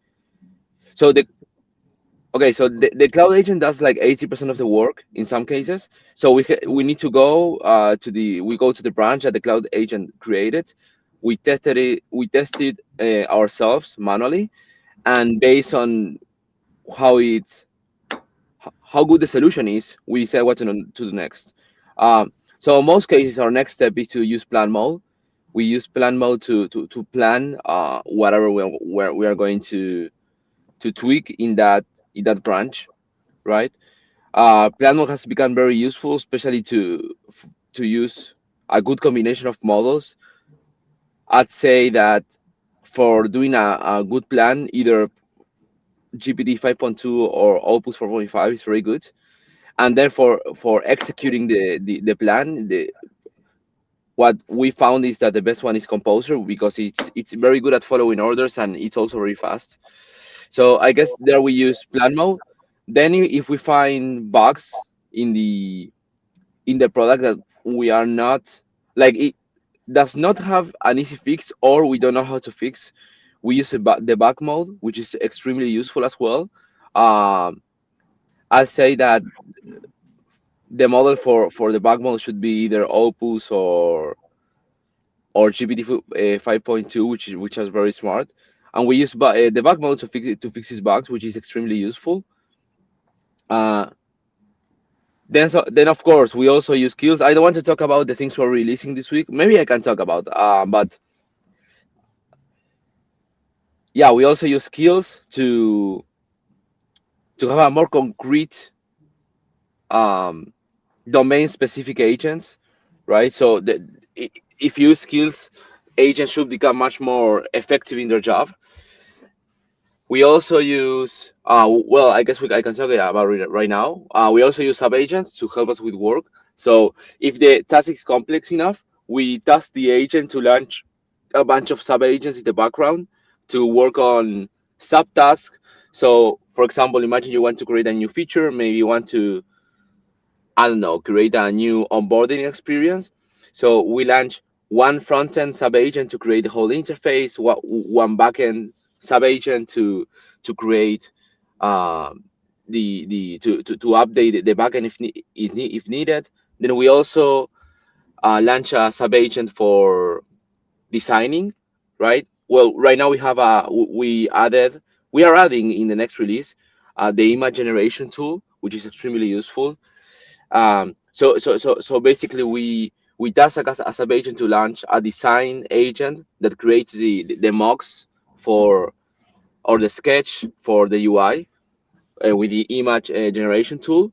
so the okay, so the cloud agent does like 80% of the work in some cases. So we need to go we go to the branch that the cloud agent created. We tested ourselves manually, and based on how it how good the solution is, we decide what to do next. So in most cases, our next step is to use plan mode. We use plan mode to plan whatever we are going to tweak in that branch, right? Plan mode has become very useful, especially to use a good combination of models. I'd say that for doing a good plan, either GPT 5.2 or Opus 4.5 is very good. And then for executing the plan, what we found is that the best one is Composer, because it's very good at following orders, and it's also very fast. So I guess there we use plan mode. Then if we find bugs in the product that we are not like, it does not have an easy fix, or we don't know how to fix, we use the bug mode, which is extremely useful as well. um, I'll say that the model for the bug mode should be either Opus or GPT 5.2, which is very smart. And we use the bug mode to fix these bugs, which is extremely useful. Uh, then of course we also use skills. I don't want to talk about the things we're releasing this week. Maybe I can talk about, but yeah, we also use skills to have a more concrete um, domain specific agents, right? So if you use skills, agents should become much more effective in their job. We also use, well, I guess I can talk about it right now. We also use sub agents to help us with work. So if the task is complex enough, we task the agent to launch a bunch of sub agents in the background to work on subtasks. So, for example, imagine you want to create a new feature. Maybe you want to, I don't know, create a new onboarding experience. So we launch one front-end sub-agent to create the whole interface, one back-end sub-agent to create to update the backend if needed. Then we also launch a sub-agent for designing, right? Well, right now we have we are adding in the next release the image generation tool, which is extremely useful. So basically, we task a sub agent to launch a design agent that creates the mocks for or the sketch for the UI with the image generation tool.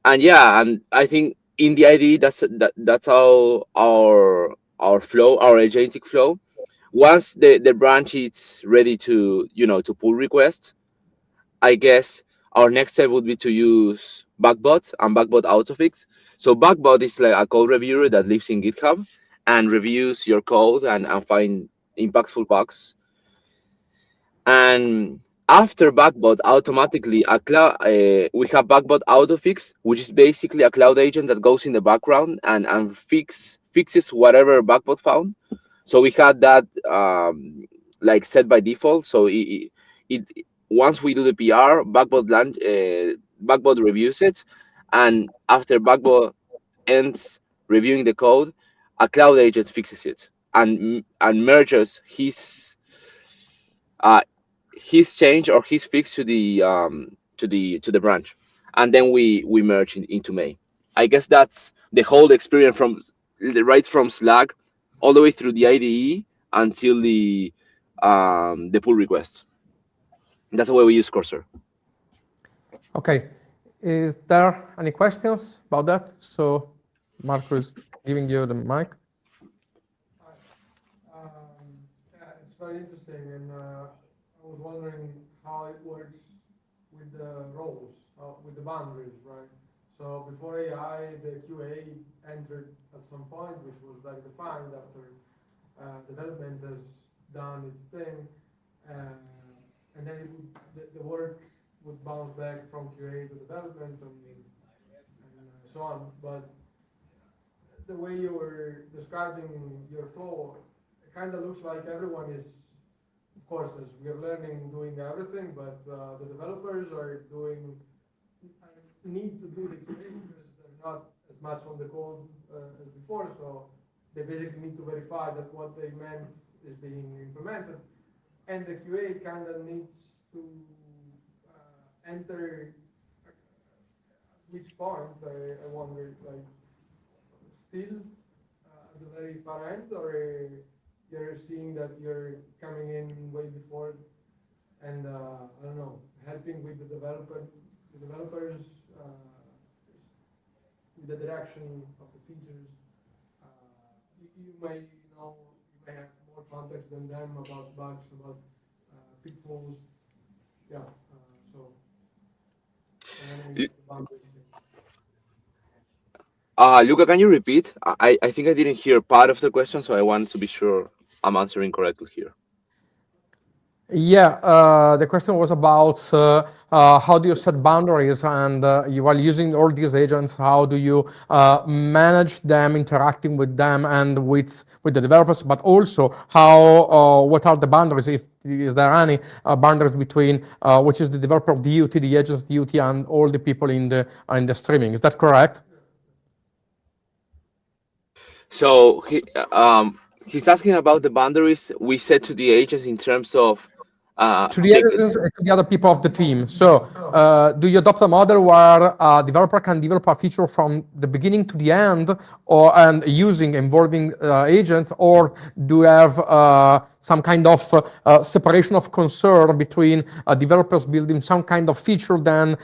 And yeah, and I think in the IDE that's how our flow, our agentic flow. Once the branch is ready to to pull requests, I guess our next step would be to use Backbot and Backbot Autofix. So Backbot is like a code reviewer that lives in GitHub and reviews your code and find impactful bugs. And after Backbot, automatically we have Backbot Autofix, which is basically a cloud agent that goes in the background and fixes whatever Backbot found. So we had that like set by default. So it once we do the PR, Backbot reviews it, and after Backbot ends reviewing the code, a cloud agent fixes it and merges uh, his change or his fix to the branch, and then we merge into May. I guess that's the whole experience right from Slack all the way through the IDE until the pull request. That's the way we use Cursor. Okay. Is there any questions about that? So Marco is giving you the mic. Yeah, it's very interesting, and I was wondering how it works with the roles, with the boundaries, right? So before AI, the QA entered at some point, which was like defined after development has done its thing. and then the work would bounce back from QA to development and so on. But the way you were describing your flow, it kind of looks like everyone is, of course, as we're learning, doing everything, but the developers are doing, need to do the QA because they're not as much on the code as before, so they basically need to verify that what they meant is being implemented. And the QA kind of needs to enter at which point, I wonder, like, still at the very far end, or you're seeing that you're coming in way before and I don't know, helping with the developers with the direction of the features. You may know, you may have more context than them about bugs, about pitfalls. Yeah, so. Luca, can you repeat? I think I didn't hear part of the question, so I want to be sure I'm answering correctly here. Yeah, the question was about how do you set boundaries, and while using all these agents, how do you manage them, interacting with them, and with the developers, but also how what are the boundaries, if is there any boundaries between which is the developer duty, the agent's duty, and all the people in the streaming. Is that correct? So he's asking about the boundaries we set to the agents in terms of To the take agents and to the other people of the team. So, do you adopt a model where a developer can develop a feature from the beginning to the end, or and involving agents, or do you have some kind of separation of concern between developers building some kind of feature, then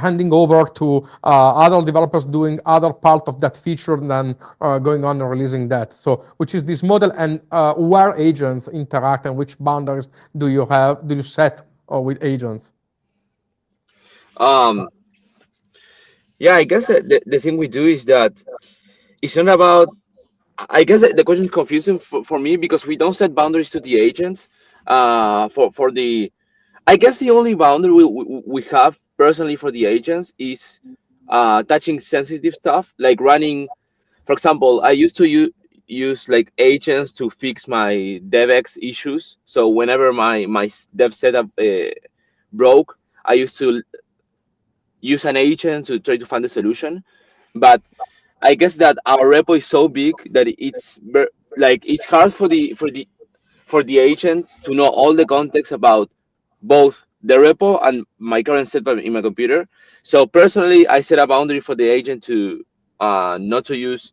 handing over to other developers doing other part of that feature, and then going on and releasing that? So, which is this model, and where agents interact, and which boundaries do you set with agents? um yeah, I guess the thing we do is that it's not about, I guess the question is confusing for me because we don't set boundaries to the agents. For the, I guess the only boundary we have personally for the agents is touching sensitive stuff, like running. For example, I used to use like agents to fix my DevX issues. So whenever my dev setup broke, I used to use an agent to try to find a solution. But I guess that our repo is so big that like it's hard for the agent to know all the context about both the repo and my current setup in my computer. So personally, I set a boundary for the agent to not to use,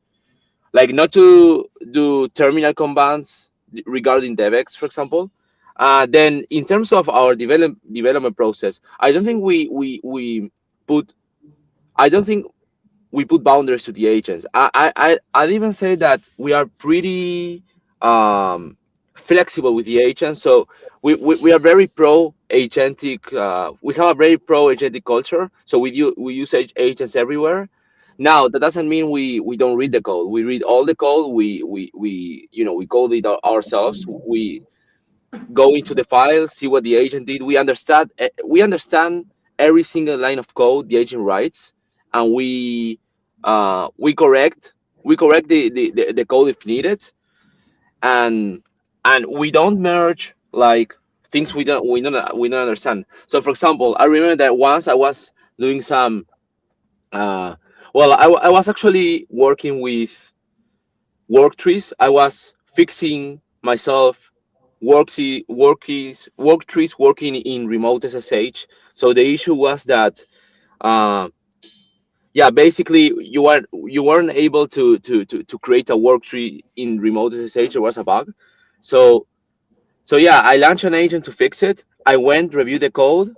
like, not to do terminal commands regarding DevX, for example. Then in terms of our development process, I don't think put I don't think we put boundaries to the agents. I'd even say that we are pretty flexible with the agents. So we are very pro agentic. We have a very pro agentic culture. So we use agents everywhere. Now that doesn't mean we don't read the code. We read all the code. We code it ourselves. We go into the file, see what the agent did. We understand every single line of code the agent writes, and we correct the code if needed, and we don't merge like things we don't understand. So for example, I remember that once I was doing some well, I was actually working with work trees. I was fixing myself work trees working in remote SSH. So the issue was that uh, yeah, basically you weren't able to create a work tree in remote SSH. There was a bug. So yeah, I launched an agent to fix it. I went, reviewed the code,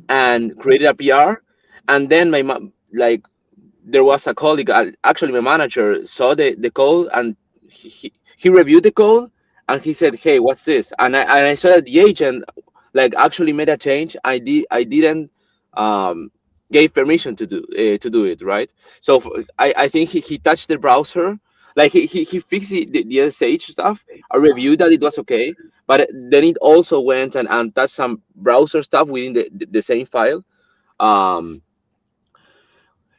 and created a PR. And then like there was a colleague, actually my manager, saw the code, and he reviewed the code, and he said, "Hey, what's this?" And I saw that the agent like actually made a change. I didn't um, gave permission to do it, right? So I think he touched the browser, Like he fixed the SSH stuff. I reviewed that it was okay, but then it also went and touched some browser stuff within the same file. Um,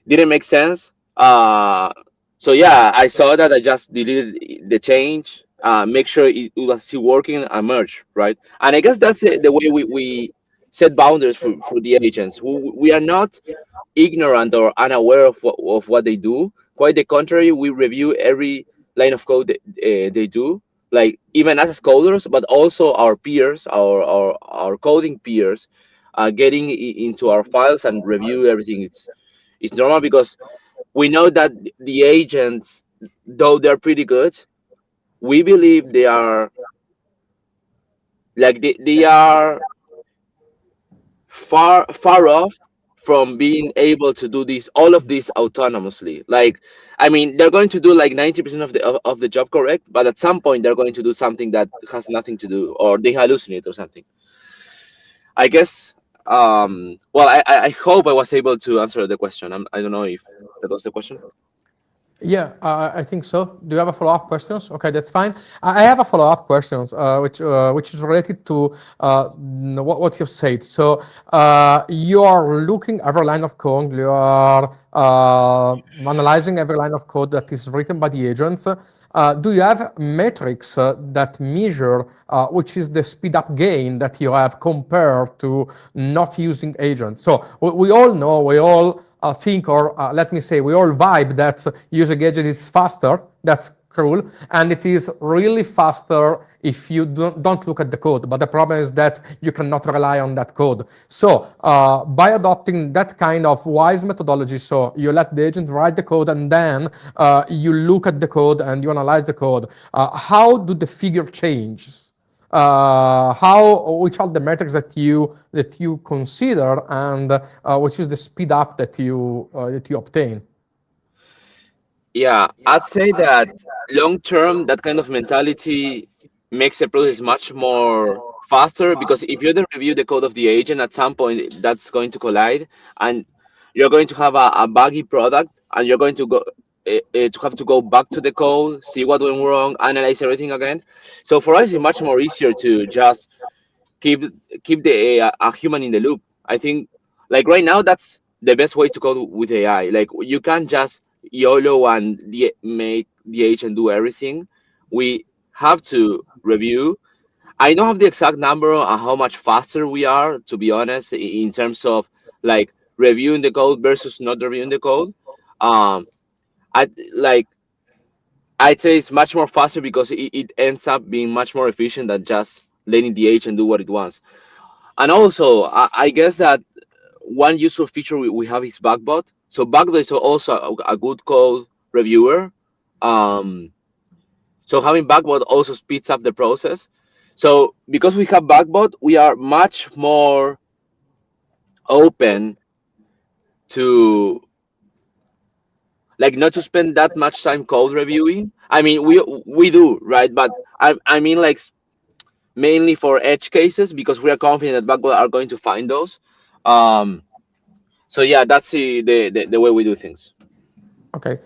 didn't make sense. So yeah, I saw that. I just deleted the change. Make sure it was still working and merge, right? And I guess that's the way we set boundaries for the agents. We are not ignorant or unaware of what they do. Quite the contrary, we review every line of code they do, like even as coders, but also our peers, our coding peers, getting into our files and review everything. It's normal because we know that the agents, though they're pretty good, we believe they are like they are far off from being able to do this all of this autonomously. Like, I mean, they're going to do like 90% of the job correct, but at some point they're going to do something that has nothing to do, or they hallucinate or something. I guess. Well, I hope I was able to answer the question. I don't know if that was the question. Yeah, I think so. Do you have a follow-up questions? Okay, that's fine. I have a follow-up questions, which is related to what you've said. So you are looking every line of code. You are analyzing every line of code that is written by the agents. Do you have metrics that measure which is the speed up gain that you have compared to not using agents? So we all know, we all think, or let me say, we all vibe that using agents is faster. That's cool, and it is really faster if you don't look at the code. But the problem is that you cannot rely on that code. So by adopting that kind of wise methodology, so you let the agent write the code and then you look at the code and you analyze the code. How do the figure change? Which are the metrics that you consider, and which is the speed up that you obtain? Yeah, I'd say that long term, that kind of mentality makes the process much more faster because if you don't review the code of the agent, at some point that's going to collide, and you're going to have a buggy product, and you're going to go to have to go back to the code, see what went wrong, analyze everything again. So for us, it's much more easier to just keep keep a human in the loop. I think like right now that's the best way to code with AI. Like you can't just YOLO and make the agent do everything. We have to review. I don't have the exact number on how much faster we are, to be honest, in terms of like reviewing the code versus not reviewing the code. Um, I like I'd say it's much more faster because it ends up being much more efficient than just letting the agent do what it wants. And also, I guess that one useful feature we have is Backbot. So Backbot is also a good code reviewer. Um, so having Backbot also speeds up the process. So because we have Backbot, we are much more open to like not to spend that much time code reviewing. I mean, we do, right? But I mean like mainly for edge cases because we are confident that Backbot are going to find those. Um, So yeah, that's the way we do things. Okay.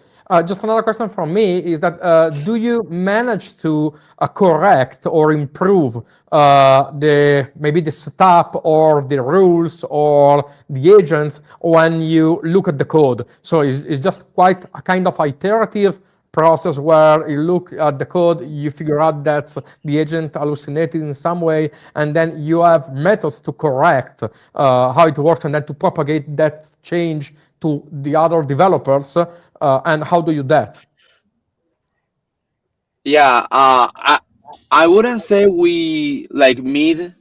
Just another question from me is that do you manage to correct or improve the maybe the setup or the rules or the agents when you look at the code? So it's just quite a kind of iterative process where you look at the code, you figure out that the agent hallucinated in some way, and then you have methods to correct how it works and then to propagate that change to the other developers. And how do you do that? Yeah, I wouldn't say we like mid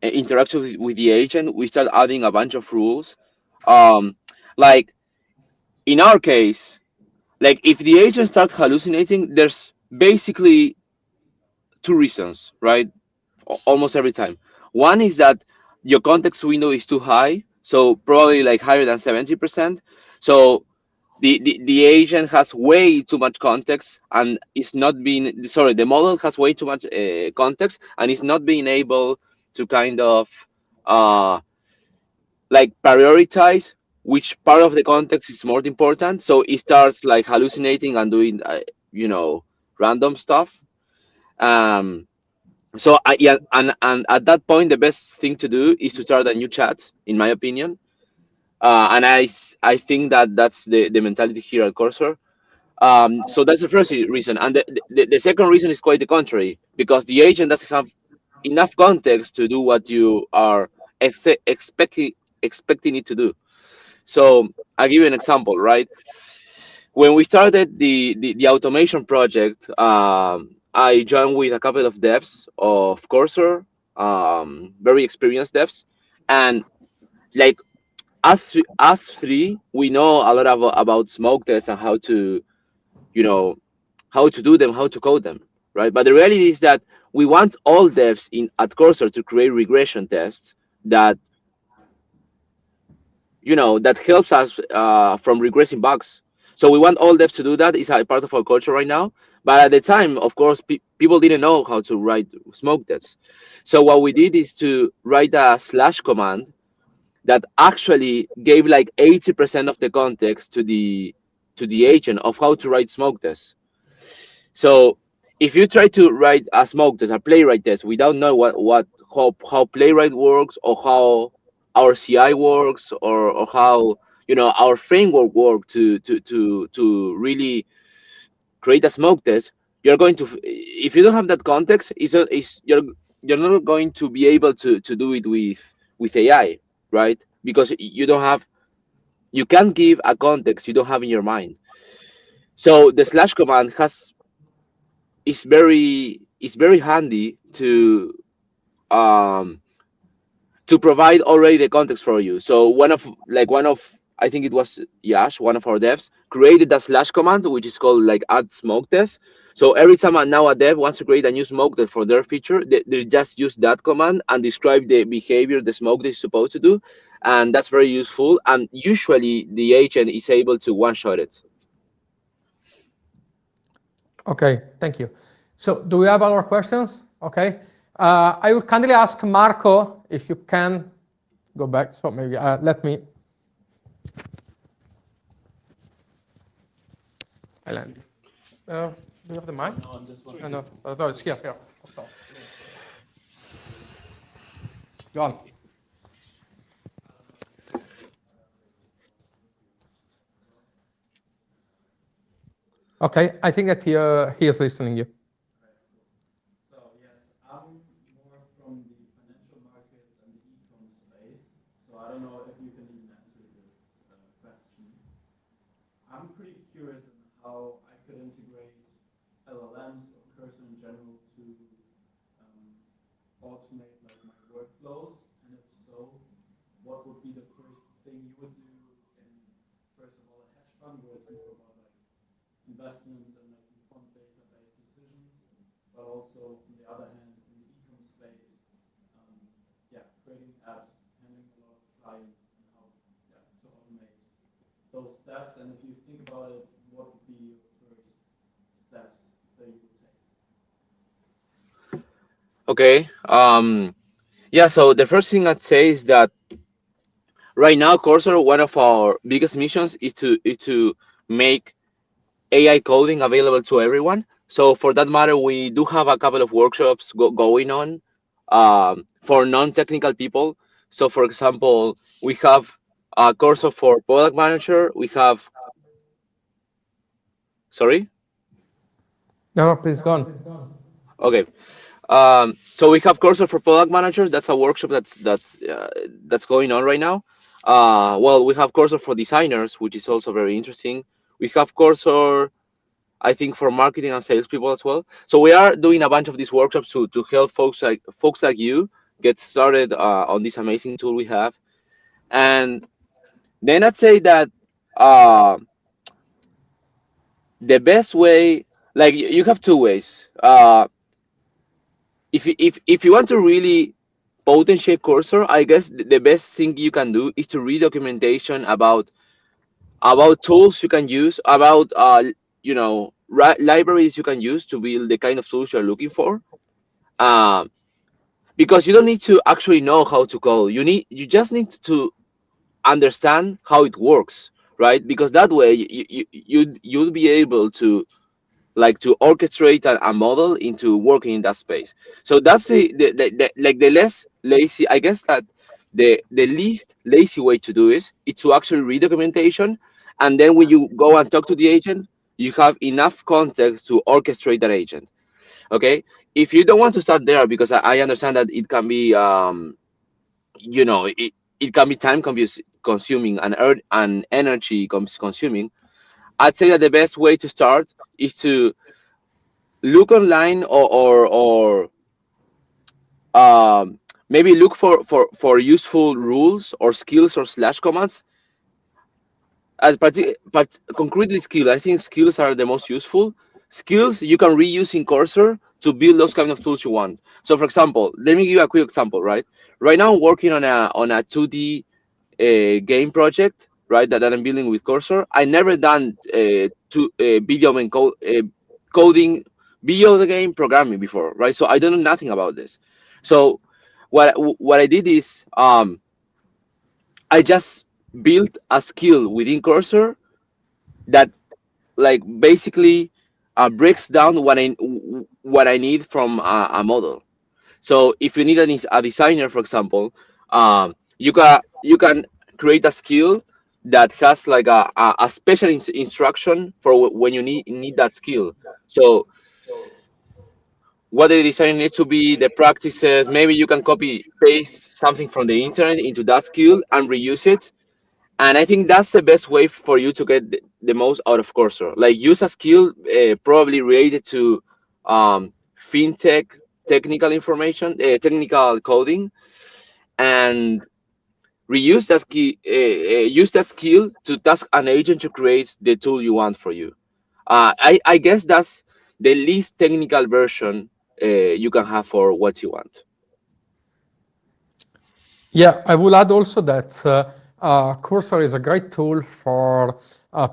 interaction with the agent. We start adding a bunch of rules. Um, like in our case, like if the agent starts hallucinating, there's basically two reasons, right? Almost every time. One is that your context window is too high, so probably like higher than 70%. So the agent has way too much context and is not being sorry the model has way too much context and is not being able to kind of uh, like prioritize which part of the context is more important, so it starts like hallucinating and doing random stuff. Um, so yeah, and at that point, the best thing to do is to start a new chat, in my opinion. And I think that that's the mentality here at Cursor. So that's the first reason, and the second reason is quite the contrary, because the agent doesn't have enough context to do what you are expecting it to do. So I'll give you an example, right? When we started the automation project, I joined with a couple of devs of Cursor, very experienced devs, and like us three, we know a lot about smoke tests and how to, you know, how to do them, how to code them, right? But the reality is that we want all devs in at Cursor to create regression tests that that helps us from regressing bugs. So we want all devs to do that. It's a part of our culture right now. But at the time, of course, people didn't know how to write smoke tests. So what we did is to write a slash command that actually gave like 80% of the context to the agent of how to write smoke tests. So if you try to write a smoke test, a playwright test, without knowing how playwright works, or how our CI works, or how our framework work to really create a smoke test, you're going to, if you don't have that context, you're not going to be able to do it with AI, right? Because you can't give a context you don't have in your mind. So the slash command is very handy um to provide already the context for you. So one of I think it was Yash, one of our devs, created a slash command which is called like add smoke test. So every time now a dev wants to create a new smoke test for their feature, they just use that command and describe the behavior the smoke test is supposed to do, and that's very useful. And usually the agent is able to one shot it. Okay, thank you. So do we have other questions? Okay. I would kindly ask Marco if you can go back. So maybe let me. I land. Do you have the mic? No, on this one. No, no, it's here. Here. Stop. Go on. Okay, I think that he is listening you. So yes, I'm more from the financial markets and the e-com space. So I don't know if you can even answer this question. I'm pretty curious in how I could integrate LLMs or Cursor in general to automate like my workflows, and if so, what would be the first thing you would do in, first of all, a hedge fund where it's more about like investments and making quant data-based decisions, but also on the other hand, in the e-com space, creating apps, handling a lot of clients, and how to automate those steps. And if you think about it, what would be your first steps that you would take? Okay. Yeah. So the first thing I'd say is that right now, Cursor, one of our biggest missions is to make AI coding available to everyone. So for that matter, we do have a couple of workshops going on for non-technical people. So for example, we have a course for product manager. We have, sorry? No, please go on. Okay. So we have Cursor for product managers. That's a workshop that's going on right now. Well, we have Cursor for designers, which is also very interesting. We have Cursor, I think, for marketing and salespeople as well. So we are doing a bunch of these workshops to help folks like you get started on this amazing tool we have. And then I'd say that uh, the best way, like you have two ways. If you want to really potentiate Cursor, I guess the best thing you can do is to read documentation about tools you can use, about libraries you can use to build the kind of tools you're looking for. Because you don't need to actually know how to code. You just need to understand how it works, right? Because that way you'll be able like to orchestrate a model into working in that space. So that's like the less lazy, I guess that the least lazy way to do is to actually read documentation, and then when you go and talk to the agent, you have enough context to orchestrate that agent. Okay, if you don't want to start there, because I understand that it can be it can be time consuming and energy consuming. I'd say that the best way to start is to look online, or maybe look for useful rules or skills or slash commands. As concretely skills, I think skills are the most useful. Skills you can reuse in Cursor to build those kind of tools you want. So for example, let me give you a quick example, right? Right now I'm working on a 2D game project, right, that I'm building with Cursor. I never done video and coding, video game programming before, right? So I don't know nothing about this. So what I did is I just built a skill within Cursor that like basically breaks down what I need from a model. So if you need a designer, for example, you can create a skill that has like a special instruction for when you need that skill. So what the design needs to be, the practices. Maybe you can copy paste something from the internet into that skill and reuse it. And I think that's the best way for you to get the most out of Cursor. Like use a skill probably related to fintech, technical information, technical coding, and reuse that skill. Use that skill to task an agent to create the tool you want for you. I guess that's the least technical version you can have for what you want. Yeah, I will add also that Cursor is a great tool for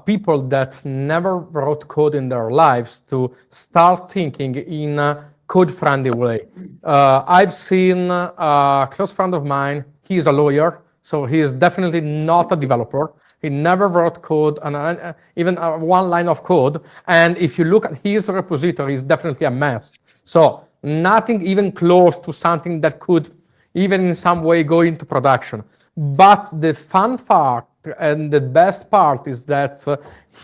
people that never wrote code in their lives to start thinking in a code-friendly way. I've seen a close friend of mine, he is a lawyer, so he is definitely not a developer. He never wrote code, and even one line of code. And if you look at his repository, it's definitely a mess. So nothing even close to something that could even in some way go into production. But the fun part and the best part is that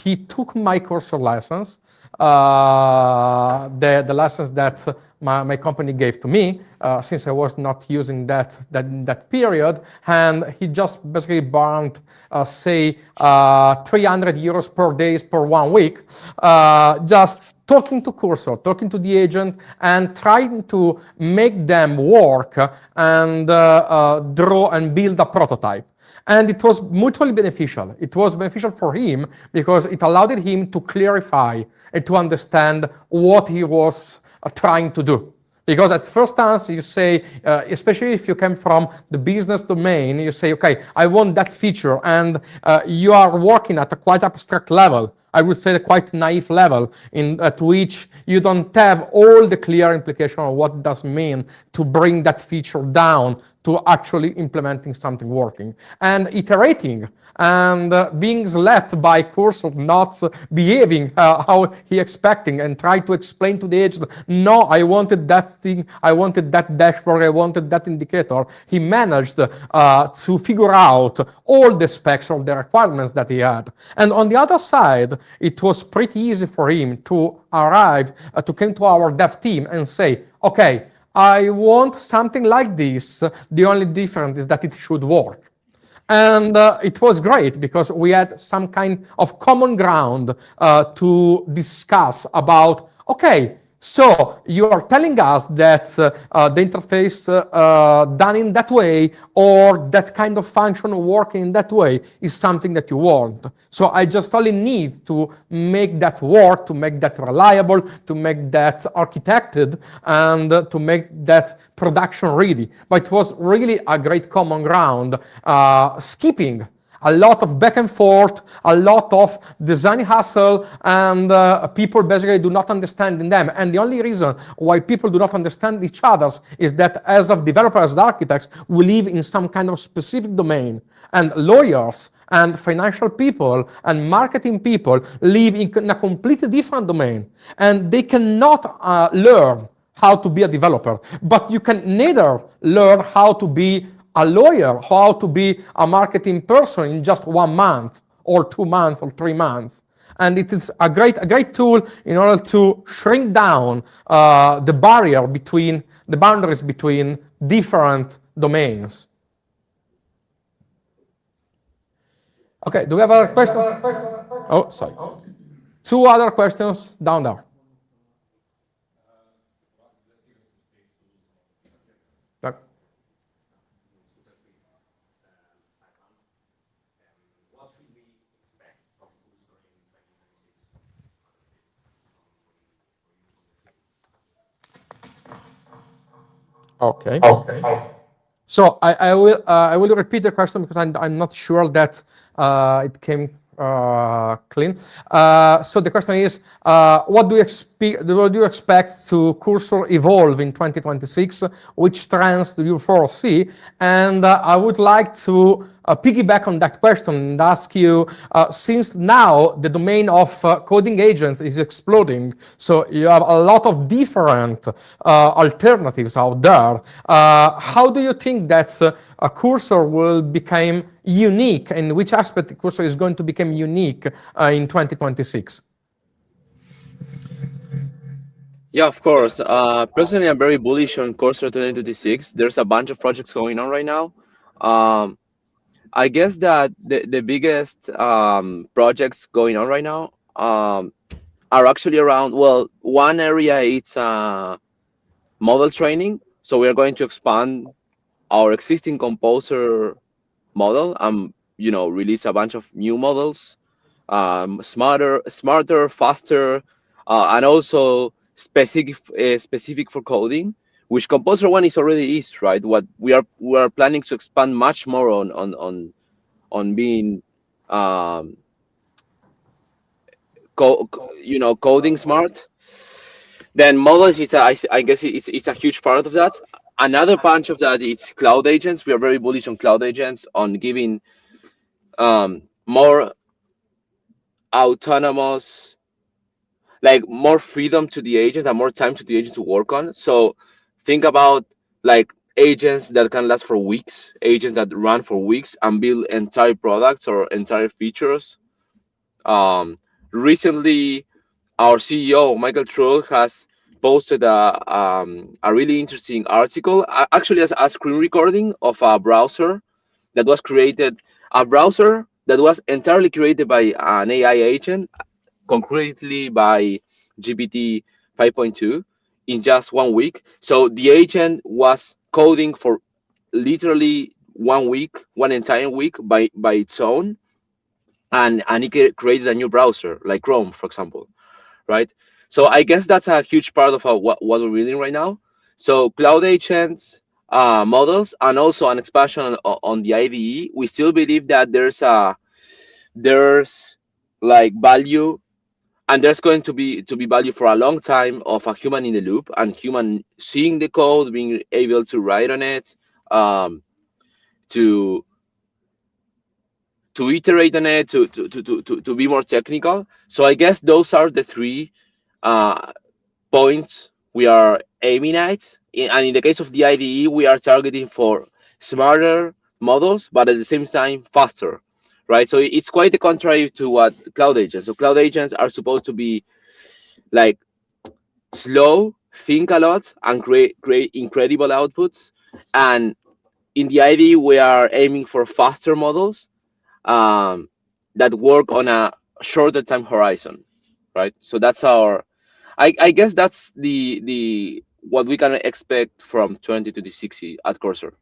he took my Cursor license, the license that my company gave to me, since I was not using that period, and he just basically burned, say, 300 euros per day per 1 week, just talking to Cursor, talking to the agent, and trying to make them work and draw and build a prototype. And it was mutually beneficial. It was beneficial for him because it allowed him to clarify and to understand what he was trying to do. Because at first glance, you say, especially if you come from the business domain, you say, okay, I want that feature, and you are working at a quite abstract level. I would say a quite naive level at which you don't have all the clear implication of what it does mean to bring that feature down to actually implementing something working and iterating and being left by Cursor not behaving how he expecting and try to explain to the agent, no, I wanted that thing, I wanted that dashboard, I wanted that indicator. He managed to figure out all the specs or the requirements that he had. And on the other side, it was pretty easy for him to arrive, to come to our dev team and say, okay, I want something like this. The only difference is that it should work. And it was great because we had some kind of common ground to discuss about, okay, so you are telling us that the interface done in that way or that kind of function working in that way is something that you want. So I just only need to make that work, to make that reliable, to make that architected, and to make that production ready. But it was really a great common ground, skipping a lot of back and forth, a lot of design hustle, and people basically do not understand in them. And the only reason why people do not understand each other's is that as of developers and architects, we live in some kind of specific domain, and lawyers and financial people and marketing people live in a completely different domain, and they cannot learn how to be a developer, but you can neither learn how to be a lawyer, how to be a marketing person in just 1 month or 2 months or 3 months. And it is a great tool in order to shrink down the boundaries between different domains. Okay, do we have other questions? Oh, sorry. 2 other questions down there. Okay. So I will repeat the question because I'm not sure that it came clean. So the question is, what do you expect to Cursor evolve in 2026? Which trends do you foresee? And I would like to piggyback on that question and ask you, since now the domain of coding agents is exploding, so you have a lot of different alternatives out there, how do you think that a Cursor will become unique, and which aspect Cursor is going to become unique in 2026? Yeah, of course. Personally, I'm very bullish on Cursor 2026. There's a bunch of projects going on right now. I guess that the biggest projects going on right now are actually around, well, one area it's model training. So we are going to expand our existing composer model and release a bunch of new models, smarter, faster, and also specific for coding, which Composer One is already is, right. What we are planning to expand much more on being coding smart. Then models is I guess it's a huge part of that. Another bunch of that is cloud agents. We are very bullish on cloud agents, on giving more autonomous, like more freedom to the agents and more time to the agents to work on. So think about like agents that can last for weeks, agents that run for weeks and build entire products or entire features. Recently, our CEO Michael Trull has posted a really interesting article, actually as a screen recording of a browser that was created, a browser that was entirely created by an AI agent, concretely by GPT 5.2 in just 1 week. So the agent was coding for literally 1 week, one entire week by its own, and it created a new browser like Chrome, for example, right? So I guess that's a huge part of what we're reading right now. So cloud agents, models, and also an expansion on the IDE. We still believe that there's like value, and there's going to be value for a long time of a human in the loop and human seeing the code, being able to write on it, to iterate on it, to be more technical. So I guess those are the 3 points we are aiming at. And in the case of the IDE, we are targeting for smarter models, but at the same time faster, right? So it's quite the contrary to what cloud agents. So cloud agents are supposed to be like slow, think a lot, and create incredible outputs. And in the IDE, we are aiming for faster models that work on a shorter time horizon, right? So that's I guess that's the what we can expect from 2026 at Cursor.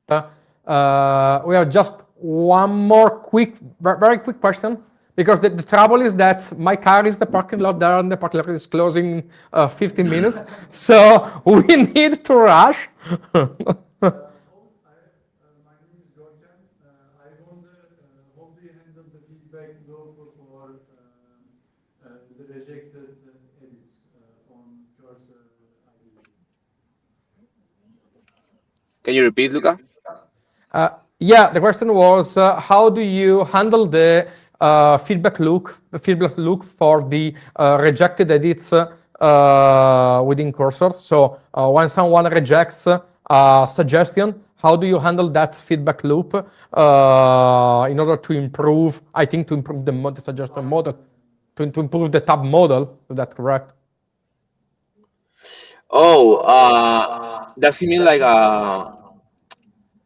We have just one more very quick question, because the trouble is that my car is the parking lot there and the parking lot is closing 15 minutes. So we need to rush. My name is Gorjan. I wonder how do you handle the feedback loop for the rejected edits on cursor ID? Can you repeat, Luca? Yeah, the question was how do you handle the feedback loop for the rejected edits within Cursor? So when someone rejects a suggestion, how do you handle that feedback loop in order to improve? I think to improve the suggestion model, to improve the tab model. Is that correct? Oh, does he mean like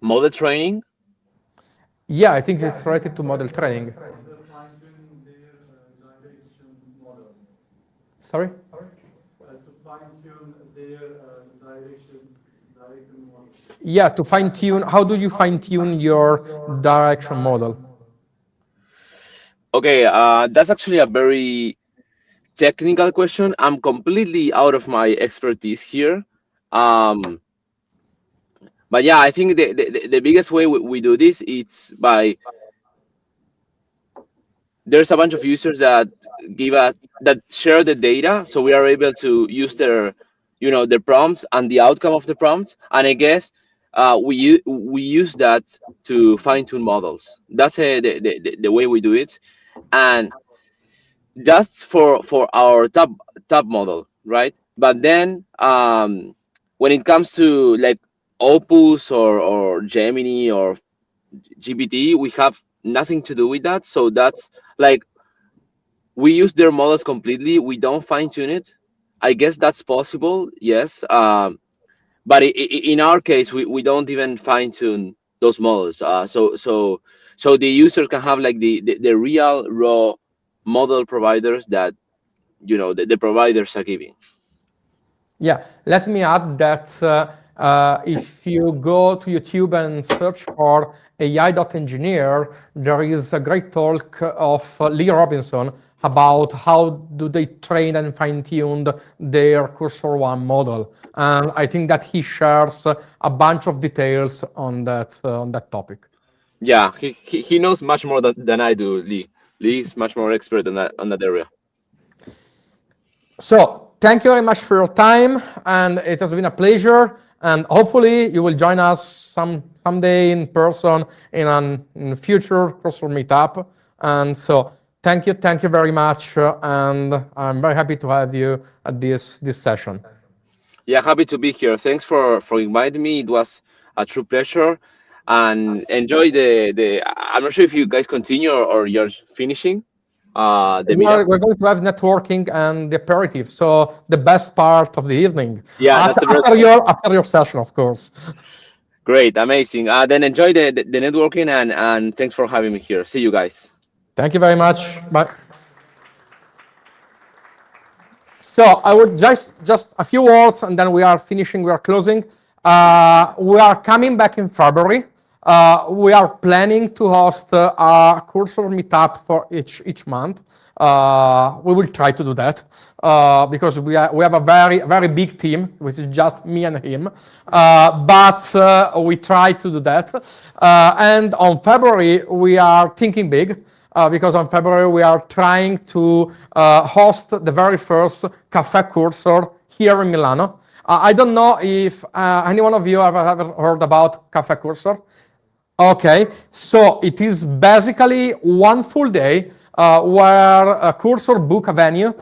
model training? Yeah, I think it's related to model training. The fine-tune their direction models. Sorry? To fine-tune their direction models. Yeah, to fine tune. How do you fine tune your direction model? Okay, that's actually a very technical question. I'm completely out of my expertise here. Um, but yeah, I think the biggest way we do this it's by there's a bunch of users that give us that share the data, so we are able to use their their prompts and the outcome of the prompts, and I guess we use that to fine tune models. That's the way we do it, and that's for our top model, right? But then when it comes to like Opus or Gemini or GPT, we have nothing to do with that. So that's like we use their models completely. We don't fine tune it. I guess that's possible, yes. But in our case, we don't even fine tune those models. So the user can have like the real raw model providers that the providers are giving. Yeah, let me add that if you go to YouTube and search for AI.engineer, there is a great talk of Lee Robinson about how do they train and fine-tune their Cursor One model. And I think that he shares a bunch of details on that topic. Yeah, he knows much more than I do, Lee. Lee is much more expert on that area. So thank you very much for your time, and it has been a pleasure. And hopefully you will join us someday in person in a future Cursor meetup. And so thank you very much, and I'm very happy to have you at this session. Yeah, happy to be here. Thanks for inviting me. It was a true pleasure, and enjoy the. I'm not sure if you guys continue or you're finishing the meetup. We're going to have networking and the aperitif, so the best part of the evening. Yeah, that's the best After your session, of course. Great, amazing. Then enjoy the networking and thanks for having me here. See you guys. Thank you very much. Bye. So I would just a few words, and then we are finishing. We are closing. We are coming back in February. We are planning to host a Cursor meetup for each month. We will try to do that because we have a very big team, which is just me and him. But we try to do that. And on February we are thinking big. Because on February we are trying to host the very first Cafe Cursor here in Milano. I don't know if any one of you have ever heard about Cafe Cursor. Okay, so it is basically one full day where a Cursor book a venue.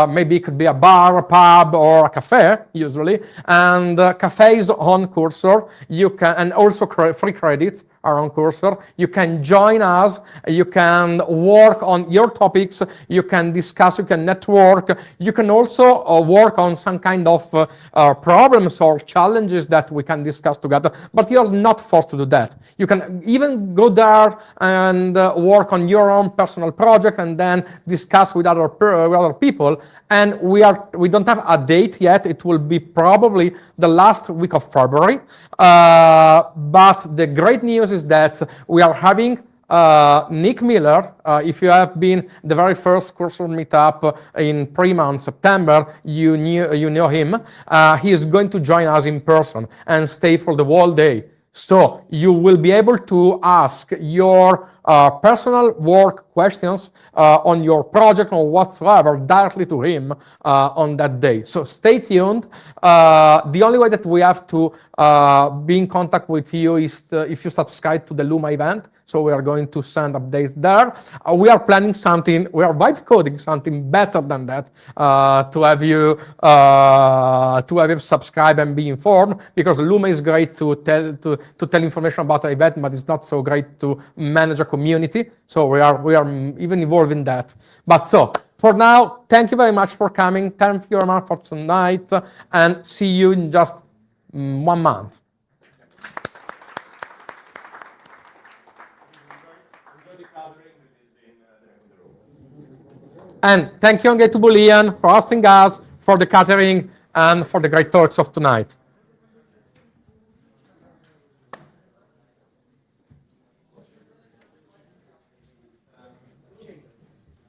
Maybe it could be a bar, a pub, or a cafe, usually. And cafes on Cursor, you can, and also free credits are on Cursor. You can join us, you can work on your topics, you can discuss, you can network, you can also work on some kind of problems or challenges that we can discuss together, but you're not forced to do that. You can even go there and work on your own personal project and then discuss with other people. And we don't have a date yet. It will be probably the last week of February. But the great news is that we are having Nick Miller. If you have been the very first Cursor meetup in Prima on September, you know him. He is going to join us in person and stay for the whole day. So you will be able to ask your personal work questions on your project or whatsoever directly to him on that day. So stay tuned. The only way that we have to be in contact with you is if you subscribe to the Luma event. So we are going to send updates there. We are planning something, we are vibe coding something better than that to have you subscribe and be informed, because Luma is great to tell information about the event, but it's not so great to manage a community. So we are even involved in that. But so for now, thank you very much for coming. Thank you very much for tonight, and see you in just 1 month. And thank you again to Boolean for hosting us, for the catering, and for the great talks of tonight.